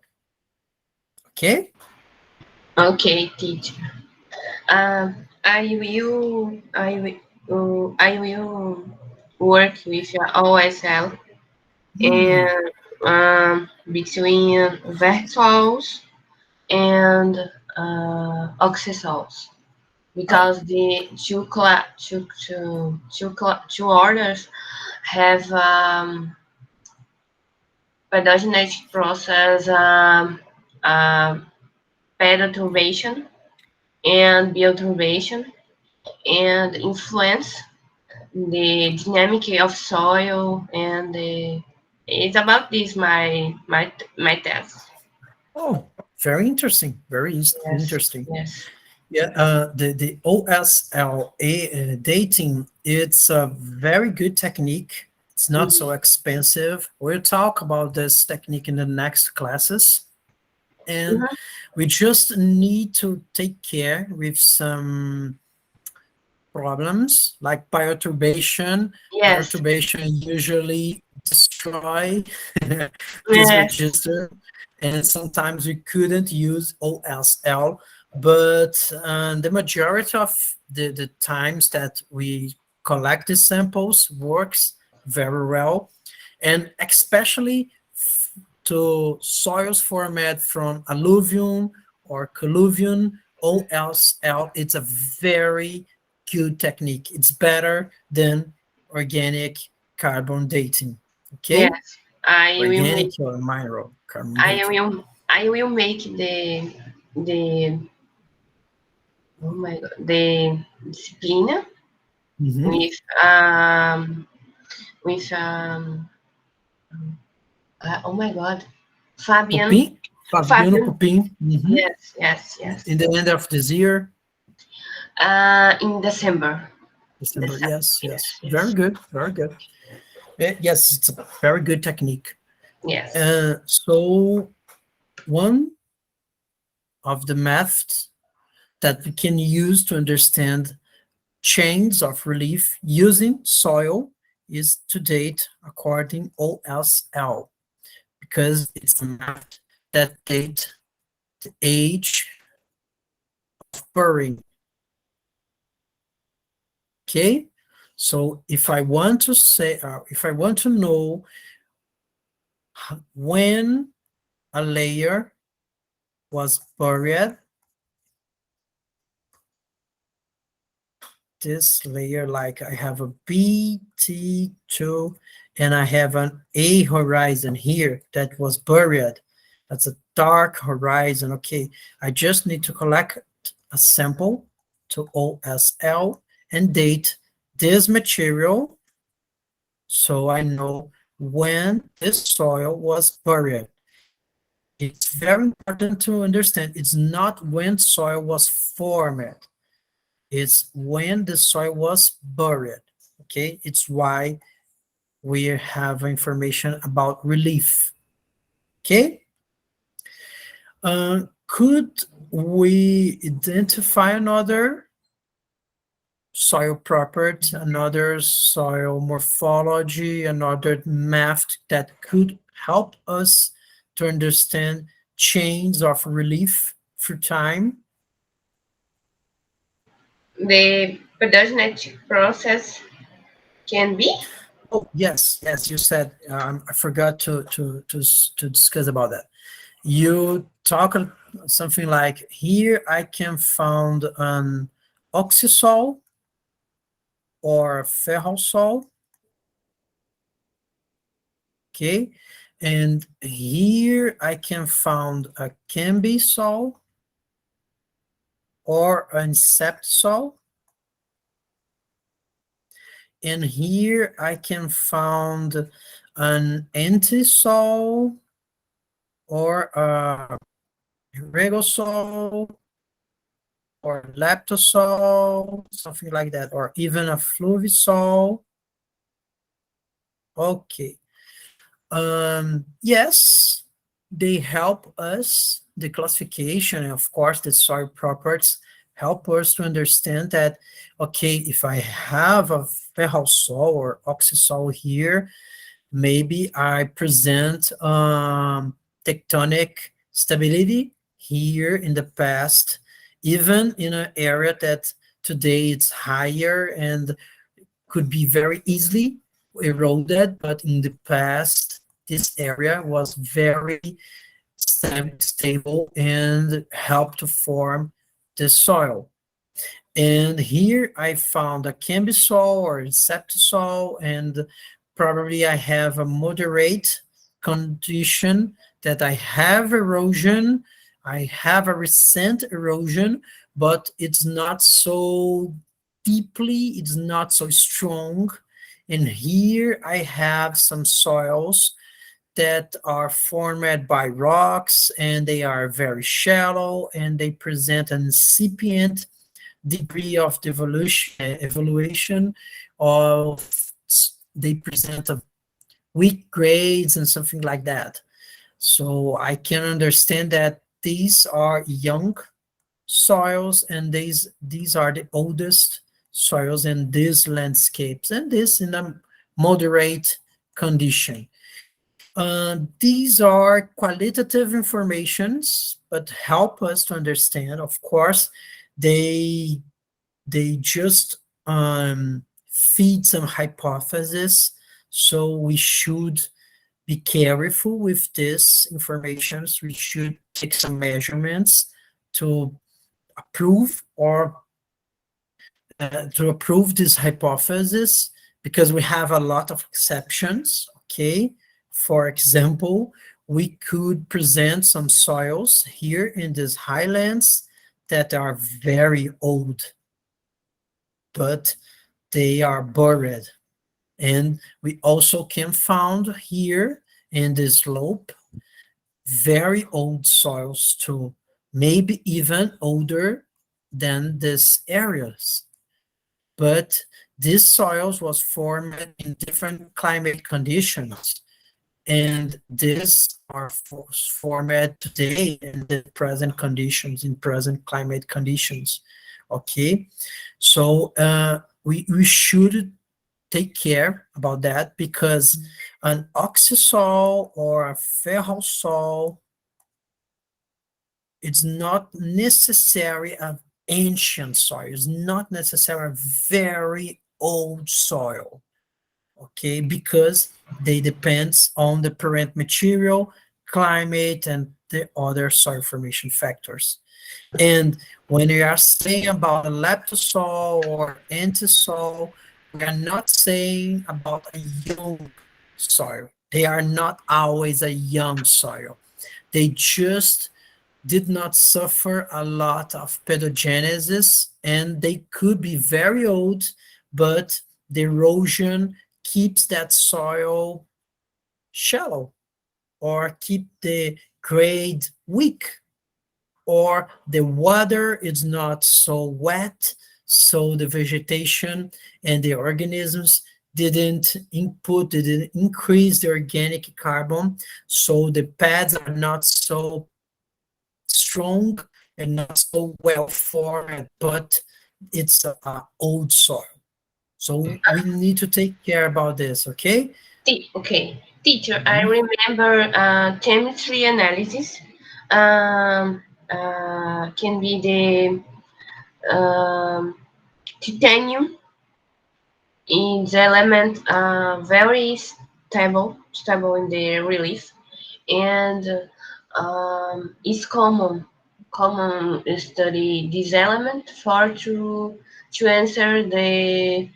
Okay? Okay, teacher. I will work with OSL and between vertisols and oxysols, because the two orders have pedogenetic process, pedoturbation and bioturbation, and influence the dynamic of soil, and it's about this my test. Oh, very interesting. Very Yes, interesting. yes. Yeah, the OSLA dating, it's a very good technique. It's not so expensive. We'll talk about this technique in the next classes. And we just need to take care with some problems like bioturbation. Yes. Bioturbation usually destroy this Yes. register, and sometimes we couldn't use OSL, but the majority of the times that we collect the samples works very well, and especially to soils formed from alluvium or colluvium, OSL, it's a very good technique. It's better than organic carbon dating. Okay? Yes. I will make. Organic or mineral carbon dating. I will make the oh my god, the discipline Mhm. with oh my god, Fabian. Cupim? Fabiano Fabian. Cupim. Mhm. Yes. In the end of this year. In December. December. Yes. Very good. Very good. Yes, it's a very good technique. Yes. So one of the methods that we can use to understand chains of relief using soil is to date according OSL, because it's a method that dates the age of burying. Okay, so if I want to say, if I want to know when a layer was buried, this layer, like I have a BT2 and I have an A horizon here that was buried. That's a dark horizon. Okay, I just need to collect a sample to OSL and date this material so I know when this soil was buried. It's very important to understand. It's not when soil was formed. It's when the soil was buried. Okay, it's why we have information about relief. Okay, could we identify another soil property, another soil morphology, another math that could help us to understand chains of relief through time? The pedogenetic process can be? Oh, yes, you said, I forgot to discuss about that. You talk something like, here I can find an oxisol or ferrosol, okay? And here I can find a cambisol or an septisol. And here I can find an antisol or a regosol or leptosol, something like that, or even a fluvisol. Okay. Yes, they help us, the classification, and of course, the soil properties help us to understand that, okay, if I have a ferrosol or oxisol here, maybe I present tectonic stability here in the past, even in an area that today it's higher and could be very easily eroded, but in the past, this area was very stable and helped to form the soil. And here I found a cambisol or a septisol, and probably I have a moderate condition that I have erosion, I have a recent erosion, but it's not so deeply, it's not so strong. And here I have some soils that are formed by rocks, and they are very shallow, and they present an incipient degree of evaluation of, they present a weak grades and something like that. So I can understand that these are young soils, and these are the oldest soils in these landscapes, and this in a moderate condition. These are qualitative informations, but help us to understand. Of course, they just feed some hypothesis, so we should be careful with this information. We should take some measurements to approve or to approve this hypothesis, because we have a lot of exceptions. Okay, for example, we could present some soils here in these highlands that are very old, but they are buried. And we also can find here in this slope very old soils too, maybe even older than these areas. But these soils was formed in different climate conditions, and these are formed today in the present conditions, in present climate conditions. Okay, so we should take care about that, because an oxisol or a ferrosol, it's not necessarily an ancient soil, it's not necessarily a very old soil, okay, because they depends on the parent material, climate, and the other soil formation factors. And when we are saying about a leptosol or antisol, we are not saying about a young soil. They are not always a young soil. They just did not suffer a lot of pedogenesis, and they could be very old, but the erosion keeps that soil shallow, or keep the grade weak, or the water is not so wet, so the vegetation and the organisms didn't increase the organic carbon, so the pads are not so strong and not so well formed, but it's old soil. So we need to take care about this, okay? Okay, teacher, I remember chemistry analysis can be the titanium is element very stable in the relief, and it's common study this element for to answer the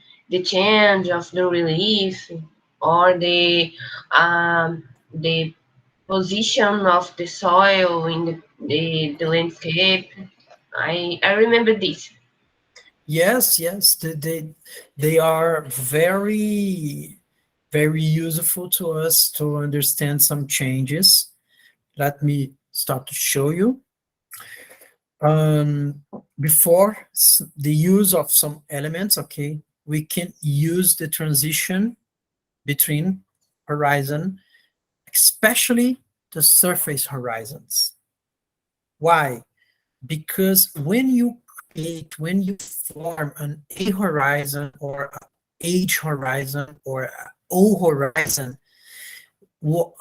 change of the relief or the position of the soil in the landscape. I remember this. Yes, they are very, very useful to us to understand some changes. Let me start to show you. Before the use of some elements, okay, we can use the transition between horizon, especially the surface horizons. Why? Because when you form an A horizon or a H horizon or a O horizon,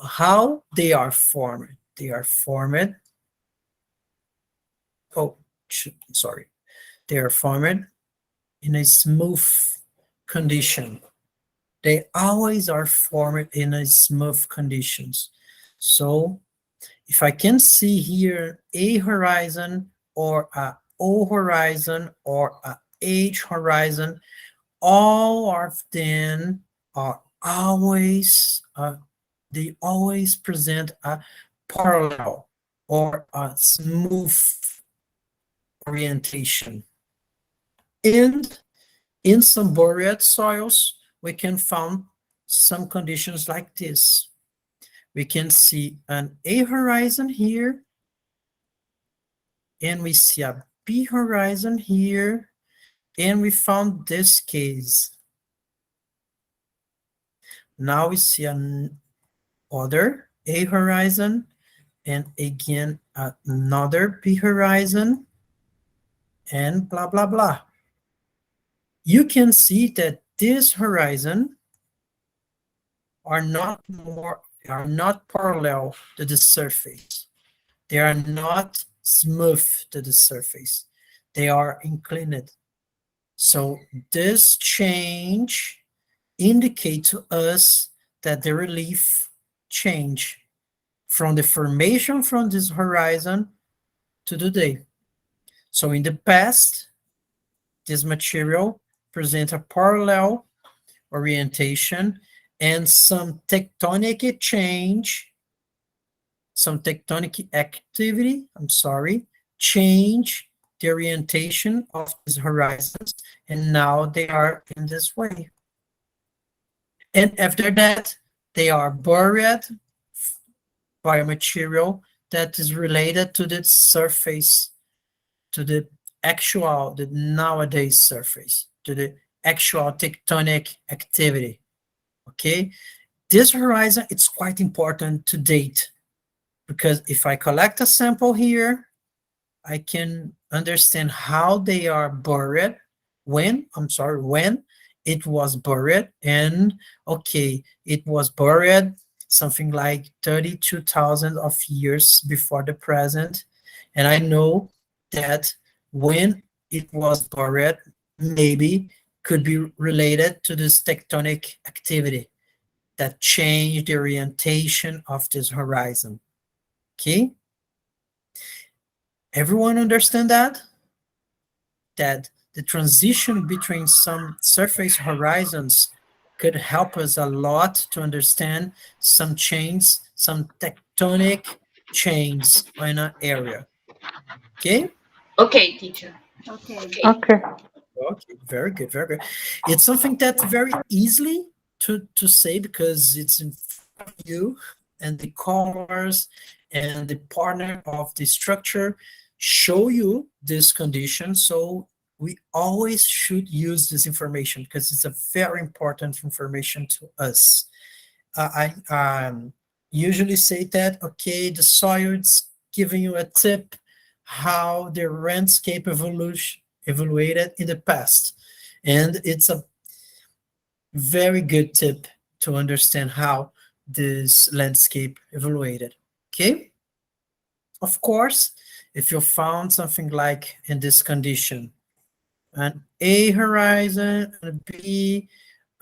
how they are formed? They are formed, they are formed in a smooth condition. They always are formed in a smooth conditions. So if I can see here A horizon or a O horizon or a H horizon, all of them are always, they always present a parallel or a smooth orientation. And in some boreal soils, we can find some conditions like this. We can see an A horizon here, and we see a B horizon here, and we found this case. Now we see another A horizon, and again another B horizon, and blah, blah, blah. You can see that this horizon are not parallel to the surface. They are not smooth to the surface. They are inclined. So this change indicates to us that the relief change from the formation from this horizon to today. So in the past, this material presents a parallel orientation and some tectonic change, some tectonic activity, change the orientation of these horizons, and now they are in this way. And after that, they are buried by a material that is related to the surface, to the nowadays surface, to the actual tectonic activity. Okay, this horizon, it's quite important to date, because if I collect a sample here, I can understand how they are buried, when it was buried, and okay, it was buried something like 32,000 of years before the present, and I know that when it was buried, maybe could be related to this tectonic activity that changed the orientation of this horizon. Okay? Everyone understand that? That the transition between some surface horizons could help us a lot to understand some change, some tectonic change in an area. Okay? Okay, teacher. Okay. Okay. Okay, very good, very good. It's something that's very easily to say because it's in front of you, and the colors and the partner of the structure show you this condition. So we always should use this information because it's a very important information to us. I usually say that, okay, the soil is giving you a tip how the landscape evaluated in the past. And it's a very good tip to understand how this landscape evaluated, okay? Of course, if you found something like in this condition, an A horizon, a B,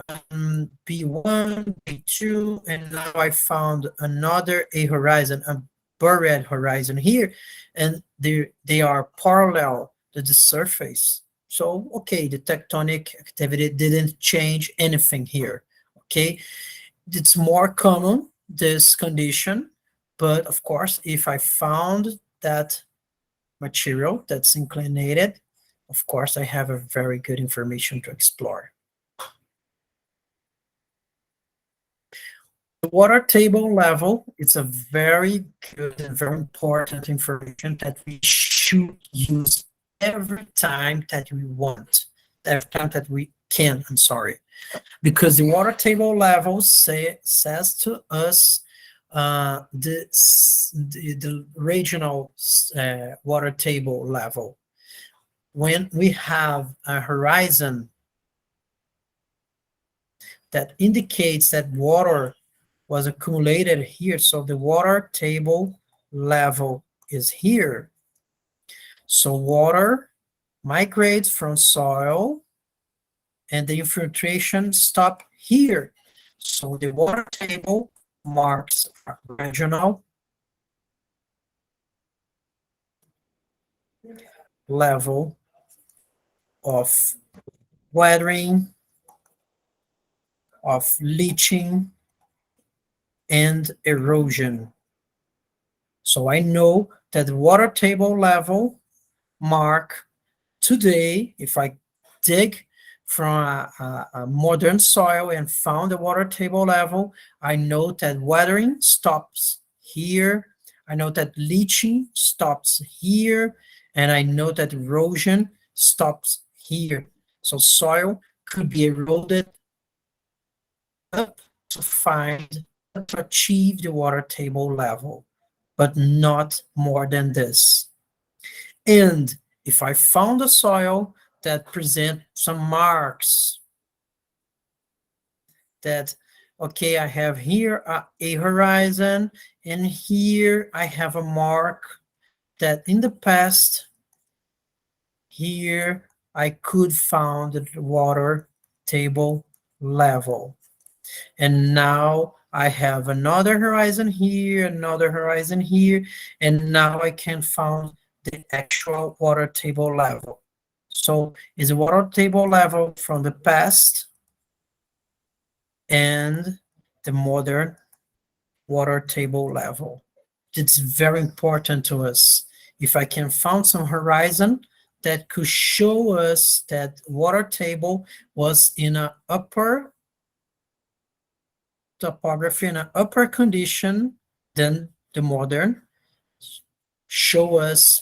B1, B2, and now I found another A horizon, a buried horizon here, and they are parallel to the surface. So, okay, the tectonic activity didn't change anything here, okay? It's more common, this condition, but of course, if I found that material that's inclinated, of course, I have a very good information to explore. The water table level, it's a very good and very important information that we should use every time that we want, every time that we can, I'm sorry. Because the water table level says to us the regional water table level. When we have a horizon that indicates that water was accumulated here, so the water table level is here. So water migrates from soil and the infiltration stop here. So the water table marks a regional level of weathering, of leaching, and erosion. So I know that the water table level mark today, if I dig from a modern soil and found the water table level, I know that weathering stops here, I know that leaching stops here, and I know that erosion stops here. So soil could be eroded up to achieve the water table level, but not more than this. And if I found a soil that present some marks that, okay, I have here a horizon, and here I have a mark that in the past, here I could found the water table level. And now I have another horizon here, another horizon here, and now I can find the actual water table level. So it's a water table level from the past and the modern water table level. It's very important to us. If I can find some horizon that could show us that water table was in an upper topography, in an upper condition than the modern, show us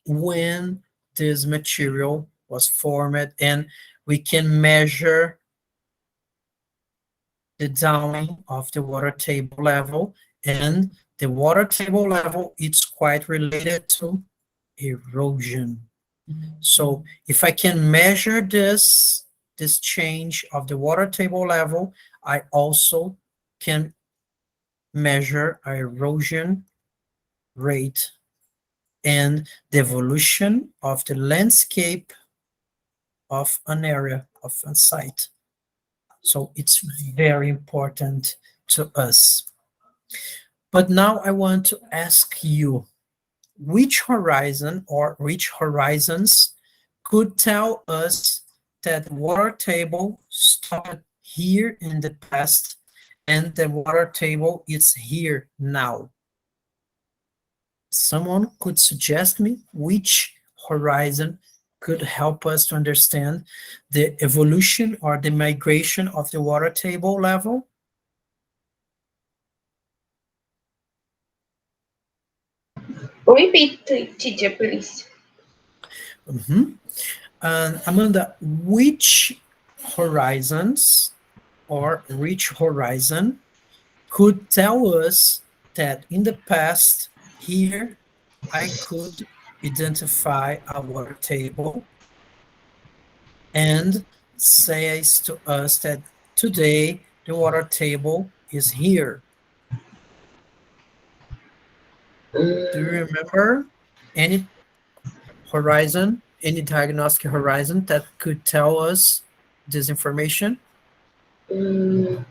when this material was formed, and we can measure the downing of the water table level. And the water table level is quite related to erosion. So if I can measure this change of the water table level, I also can measure a erosion rate and the evolution of the landscape of an area, of a site. So it's very important to us. But now I want to ask you, which horizon or which horizons could tell us that water table started here in the past and the water table is here now? Someone could suggest me which horizon could help us to understand the evolution or the migration of the water table level? Repeat, teacher, please. Amanda, which horizons or which horizon could tell us that in the past here I could identify a water table and says to us that today the water table is here. Do you remember any horizon, any diagnostic horizon that could tell us this information? The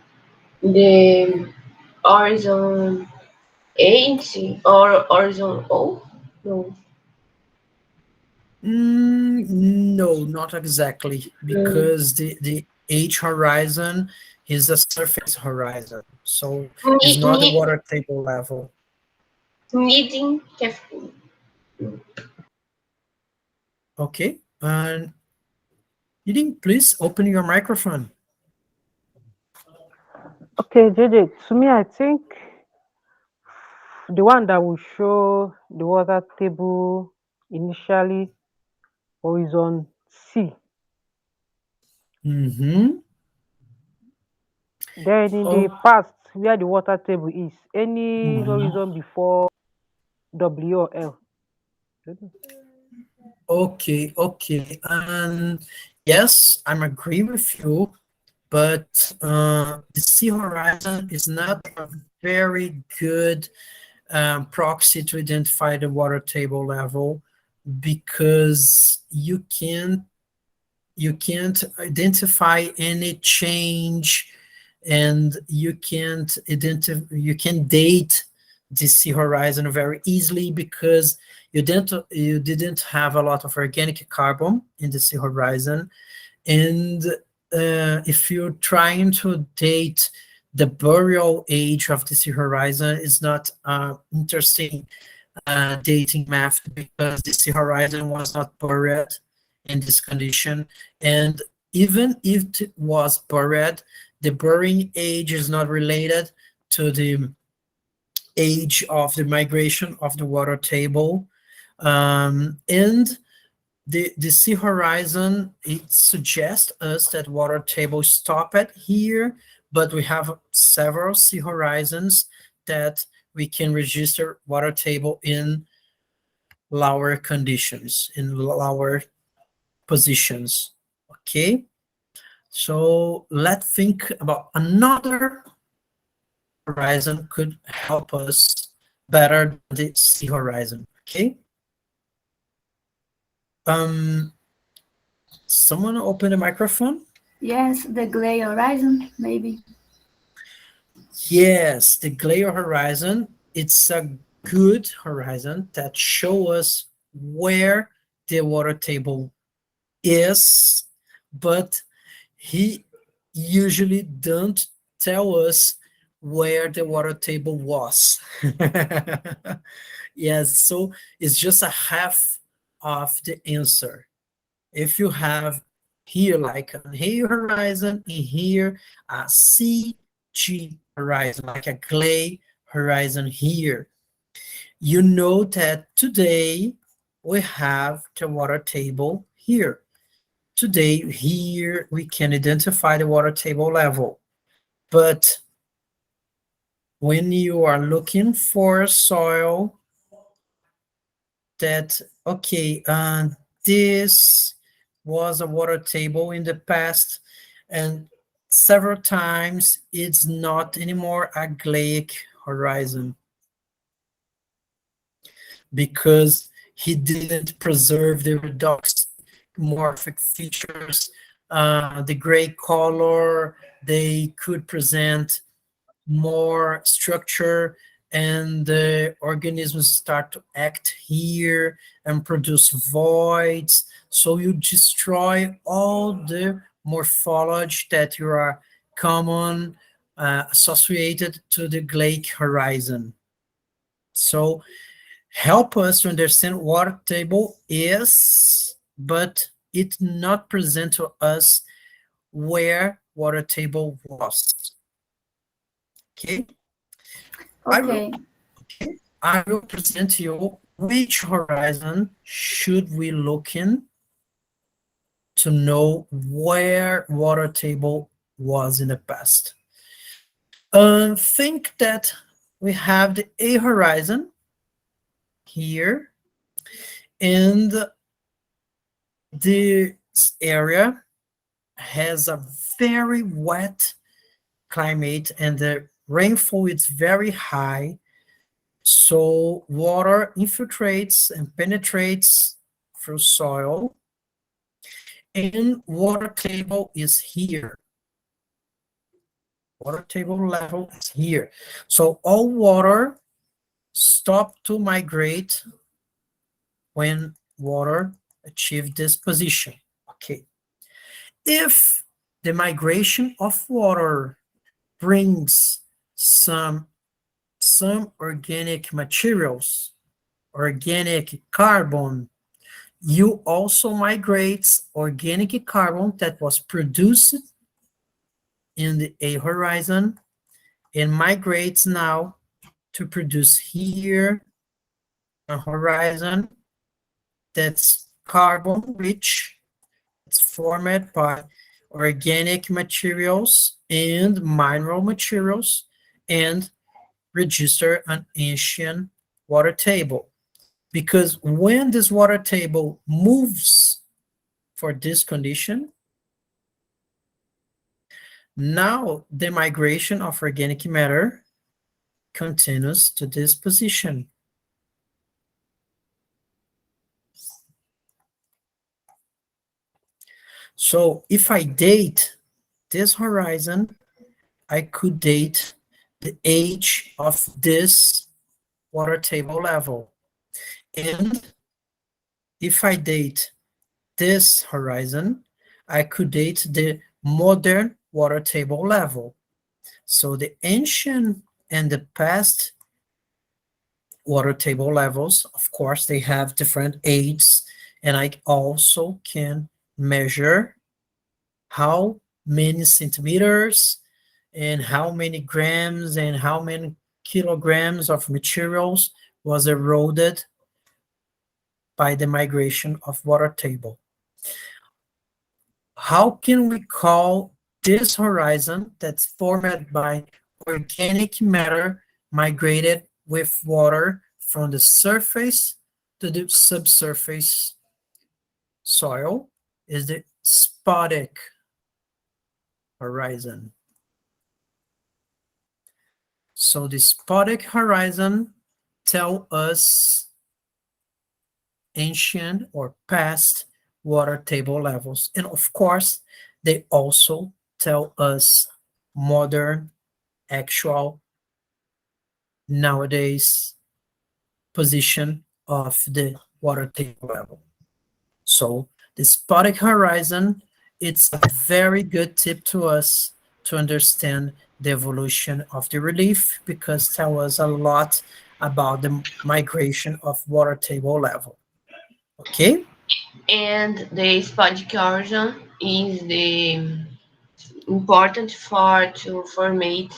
horizon H or horizon O? No. No, not exactly, because the H horizon is a surface horizon, so it's not the water table level. Needing Okay, and please open your microphone. Okay, JJ, to me, I think the one that will show the water table initially horizon C. Mm-hmm. Then in the past, where the water table is, any horizon before W or L. Okay, and yes, I'm agree with you, but the sea horizon is not a very good proxy to identify the water table level, because you can't identify any change, and you can date the sea horizon very easily, because you didn't have a lot of organic carbon in the sea horizon. And if you're trying to date the burial age of the sea horizon, is not interesting dating method, because the sea horizon was not buried in this condition. And even if it was buried, the burying age is not related to the age of the migration of the water table. And the sea horizon, it suggests us that water table stop at here, but we have several sea horizons that we can register water table in lower conditions, in lower positions. Okay, so let's think about another horizon could help us better than the sea horizon. Okay, someone open the microphone. Yes, the gray horizon, maybe. Yes, the Glare horizon, it's a good horizon that show us where the water table is, but he usually don't tell us where the water table was. Yes, so it's just a half of the answer. If you have here like a hair horizon, and here a CG horizon, like a clay horizon here, you know that today we have the water table here. Today here we can identify the water table level, but when you are looking for soil that, okay, this was a water table in the past, and several times it's not anymore a glaic horizon, because he didn't preserve the redox morphic features. The gray color, they could present more structure, and the organisms start to act here and produce voids. So you destroy all the morphology that you are common associated to the glaic horizon. So help us to understand what a table is, but it not present to us where water table was. Okay. Okay. I will present you which horizon should we look in to know where water table was in the past? Think that we have the A horizon here, and this area has a very wet climate and the rainfall is very high, so water infiltrates and penetrates through soil, and water table is here. Water table level is here. So all water stop to migrate when water achieve this position. Okay. If the migration of water brings some organic materials, organic carbon, you also migrate organic carbon that was produced in the A horizon and migrates now to produce here a horizon that's carbon rich. It's formed by organic materials and mineral materials and register an ancient water table. Because when this water table moves for this condition, now the migration of organic matter continues to this position. So if I date this horizon, I could date the age of this water table level. And if I date this horizon, I could date the modern water table level. So the ancient and the past water table levels, of course, they have different ages, and I also can measure how many centimeters and how many grams and how many kilograms of materials was eroded by the migration of water table. How can we call this horizon that's formed by organic matter migrated with water from the surface to the subsurface soil? Is the spodic horizon. So the spodic horizon tell us ancient or past water table levels. And of course, they also tell us modern, actual, nowadays position of the water table level. So the spodic horizon, it's a very good tip to us to understand the evolution of the relief, because tell us a lot about the migration of water table level. Okay? And the spodic horizon is the important for to formate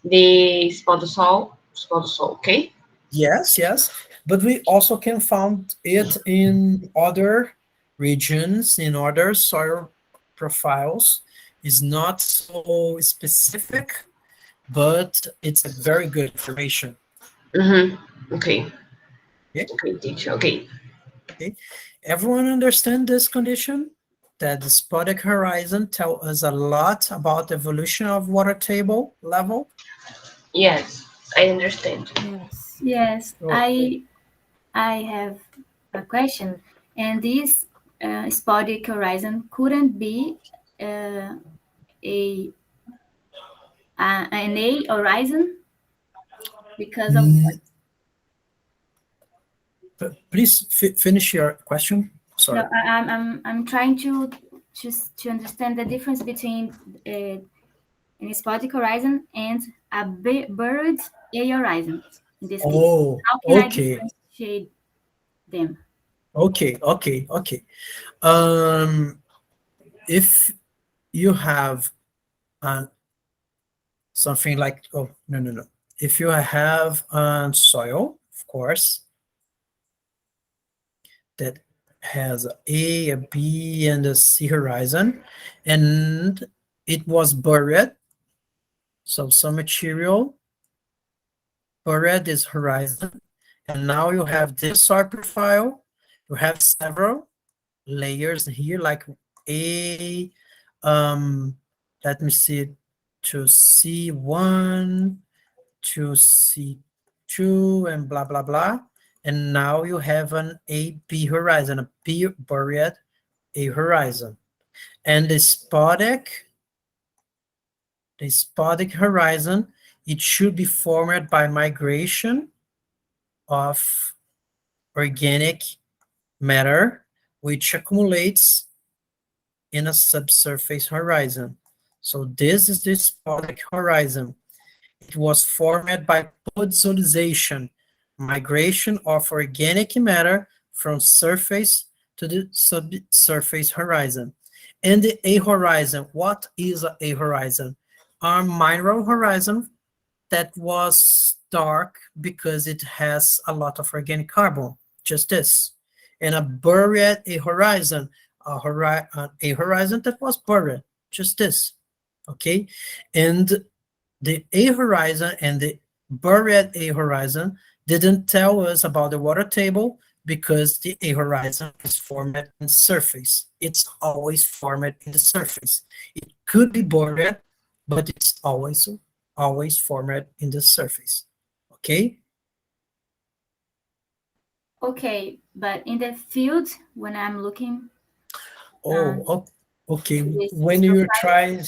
the spodosol, okay? Yes, yes. But we also can find it in other regions, in other soil profiles. It's not so specific, but it's a very good information. Okay. Okay. Okay, teacher. Okay. Okay. Everyone understand this condition? That the spodic horizon tell us a lot about the evolution of water table level? Yes, I understand. Yes. Yes, Oh. I have a question, and this spodic horizon couldn't be an A horizon because of what? Please finish your question. Sorry. No, I'm trying to just to understand the difference between an spodic horizon and a bird A horizon in this case. Oh, How can I okay. differentiate them? Okay. If you have something like, oh, no. if you have soil, of course, that has a B, and a C horizon, and it was buried, so some material buried this horizon, and now you have this soil profile. You have several layers here, like a, let me see, to C1, to C2, and blah, blah, blah. And now you have an AB horizon, a B buried A horizon. And the spodic horizon, it should be formed by migration of organic matter, which accumulates in a subsurface horizon. So this is the spodic horizon. It was formed by podizolization, migration of organic matter from surface to the subsurface horizon. And the A horizon, what is a horizon? A mineral horizon that was dark because it has a lot of organic carbon, just this. And a buried A horizon, a horizon that was buried, just this, okay? And the A horizon and the buried A horizon didn't tell us about the water table because the A horizon is formed in the surface. It's always formed in the surface. It could be buried, but it's always formed in the surface, okay? Okay, but in the field, when I'm looking, Okay. this When you profile, try,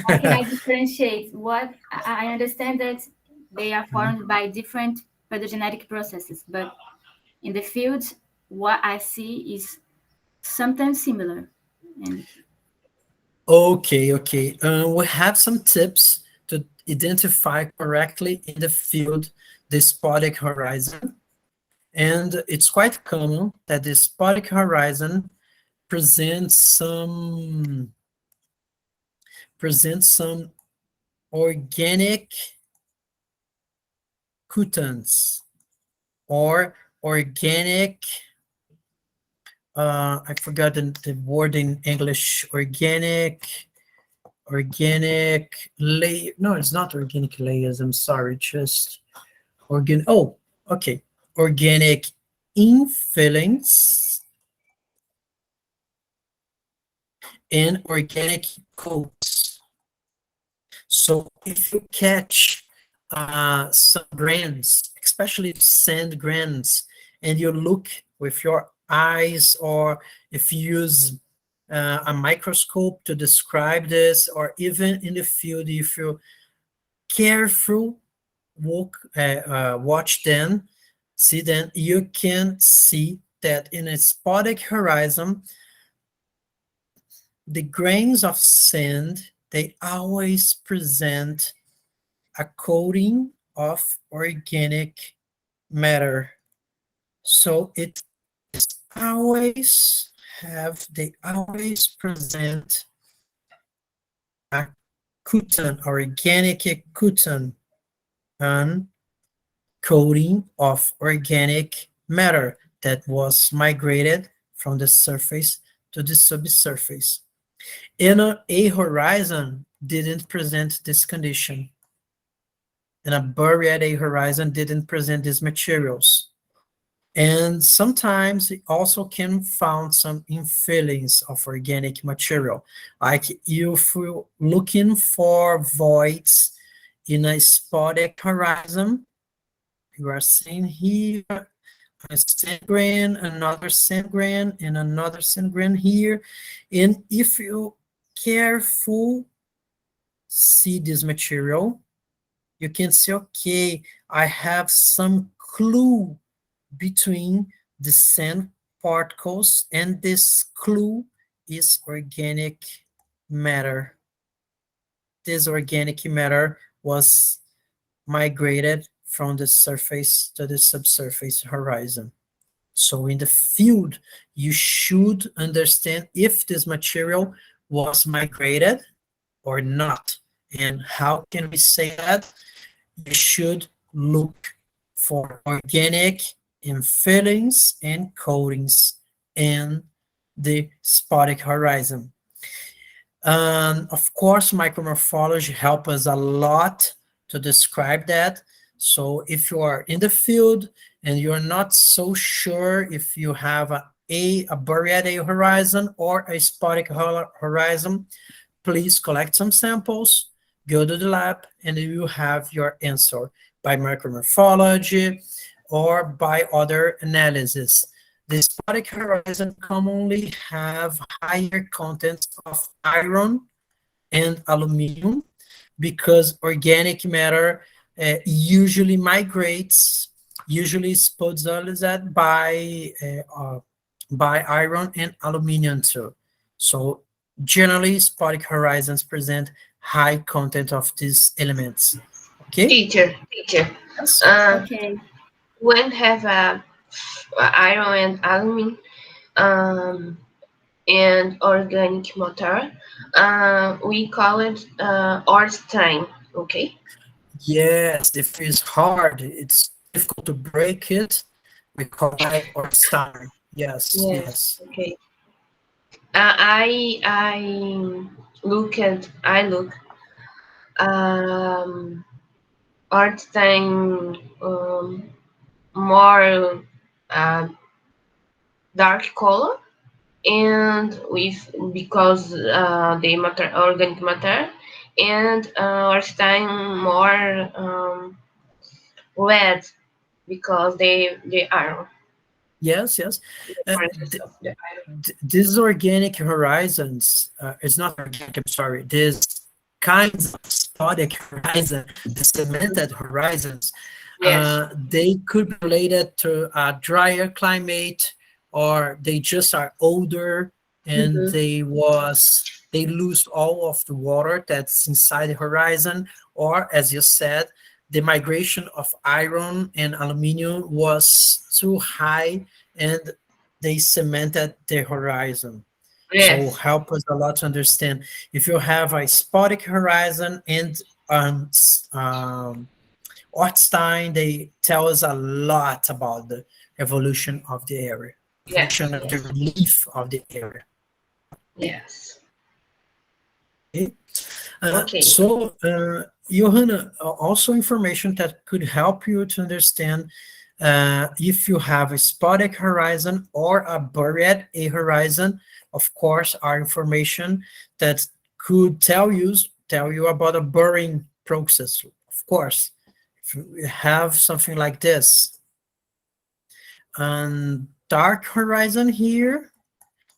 how can I differentiate what I understand that they are formed by different phylogenetic processes, but in the field, what I see is sometimes similar. And Okay. We have some tips to identify correctly in the field the spodic horizon. And it's quite common that the spodic horizon presents some organic cutans or organic, I forgot the word in English, organic layer. No, it's not organic layers, I'm sorry, just okay, organic infillings and organic coats. So if you catch some grains, especially sand grains, and you look with your eyes, or if you use a microscope to describe this, or even in the field, if you careful watch them, see them, you can see that in a spodic horizon, the grains of sand, they always present a coating of organic matter. So they always present a cutan, organic cutan, and coating of organic matter that was migrated from the surface to the subsurface. In a horizon didn't present this condition. And a buried A horizon didn't present these materials. And sometimes it also can found some infillings of organic material. Like if you're looking for voids in a spodic horizon, you are seeing here a sand grain, another sand grain, and another sand grain here. And if you careful see this material, you can say, okay, I have some clue between the sand particles, and this clue is organic matter. This organic matter was migrated from the surface to the subsurface horizon. So in the field, you should understand if this material was migrated or not. And how can we say that? you should look for organic infillings and coatings in the spotted horizon. Of course, micromorphology helps us a lot to describe that. So if you are in the field and you're not so sure if you have a buried A horizon or a spotted horizon, please collect some samples, go to the lab, and you have your answer by micromorphology or by other analysis. The spotted horizon commonly have higher contents of iron and aluminum because organic matter usually migrates, usually spuds by iron and aluminum too. So generally, spotted horizons present high content of these elements. Okay. Teacher. Yes. Okay. When have iron and aluminum and organic matter, we call it Ornstein. Okay. Yes, if it's hard, it's difficult to break it. We call it Ornstein. Yes. Okay. I look Ornstein more dark color, and because the organic matter, and Ornstein more red because they iron. Yes. The iron. These organic horizons, it's not organic, I'm sorry, these kinds of spotted horizon, the cemented horizons, Yes. they could be related to a drier climate, or they just are older and they lose all of the water that's inside the horizon, or as you said, the migration of iron and aluminum was too high and they cemented the horizon. So Yes. help us a lot to understand. If you have a spotted horizon and Ornstein, they tell us a lot about the evolution of the area, evolution of the relief of the area. Yes. Okay. Okay. So, Johanna, also information that could help you to understand if you have a spotted horizon or a buried A horizon, of course, are information that could tell you about a burying process. Of course, if you have something like this, and dark horizon here,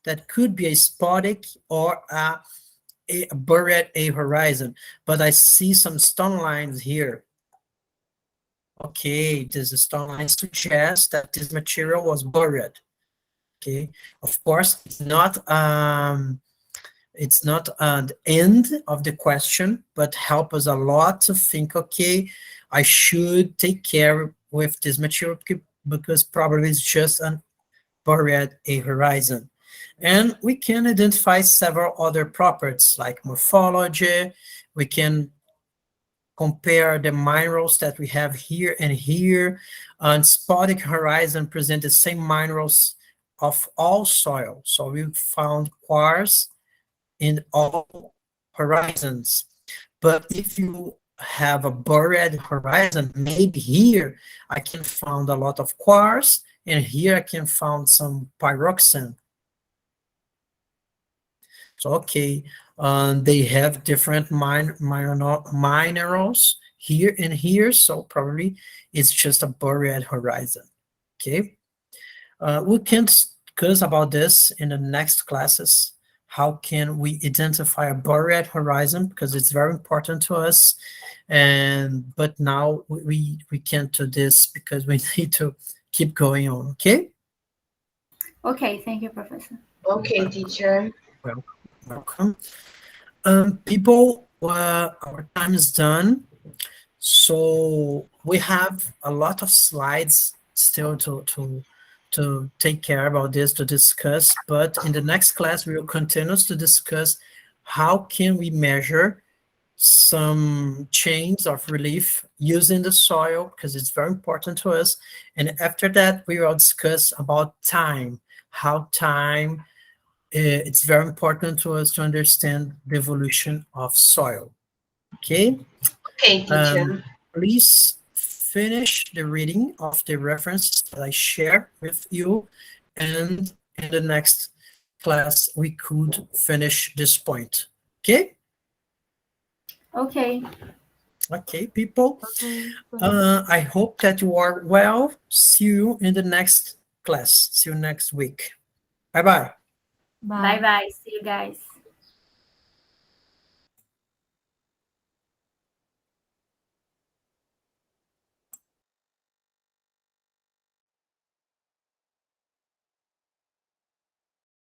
that could be a spotted or a buried A horizon, but I see some stone lines here. Okay, this stone line suggests that this material was buried. Okay, of course, it's not the end of the question, but help us a lot to think, okay, I should take care with this material because probably it's just a buried A horizon. And we can identify several other properties like morphology. We can compare the minerals that we have here and here. And spotted horizon present the same minerals of all soil. So we found quartz in all horizons. But if you have a buried horizon, maybe here I can find a lot of quartz, and here I can find some pyroxene. So, okay, they have different minerals here and here, so probably it's just a buried horizon, okay? We can discuss about this in the next classes. How can we identify a buried horizon, because it's very important to us, but now we can't do this because we need to keep going on, okay? Okay, thank you, Professor. Okay, teacher. Welcome. People, our time is done. So we have a lot of slides still to take care about this, to discuss, but in the next class, we will continue to discuss how can we measure some chains of relief using the soil, because it's very important to us. And after that, we will discuss about time, how time, it's very important to us to understand the evolution of soil. Okay? Okay, teacher. Please finish the reading of the reference that I share with you, and in the next class, we could finish this point. Okay? Okay. Okay, people. I hope that you are well. See you in the next class. See you next week. Bye-bye. Bye bye. See you guys.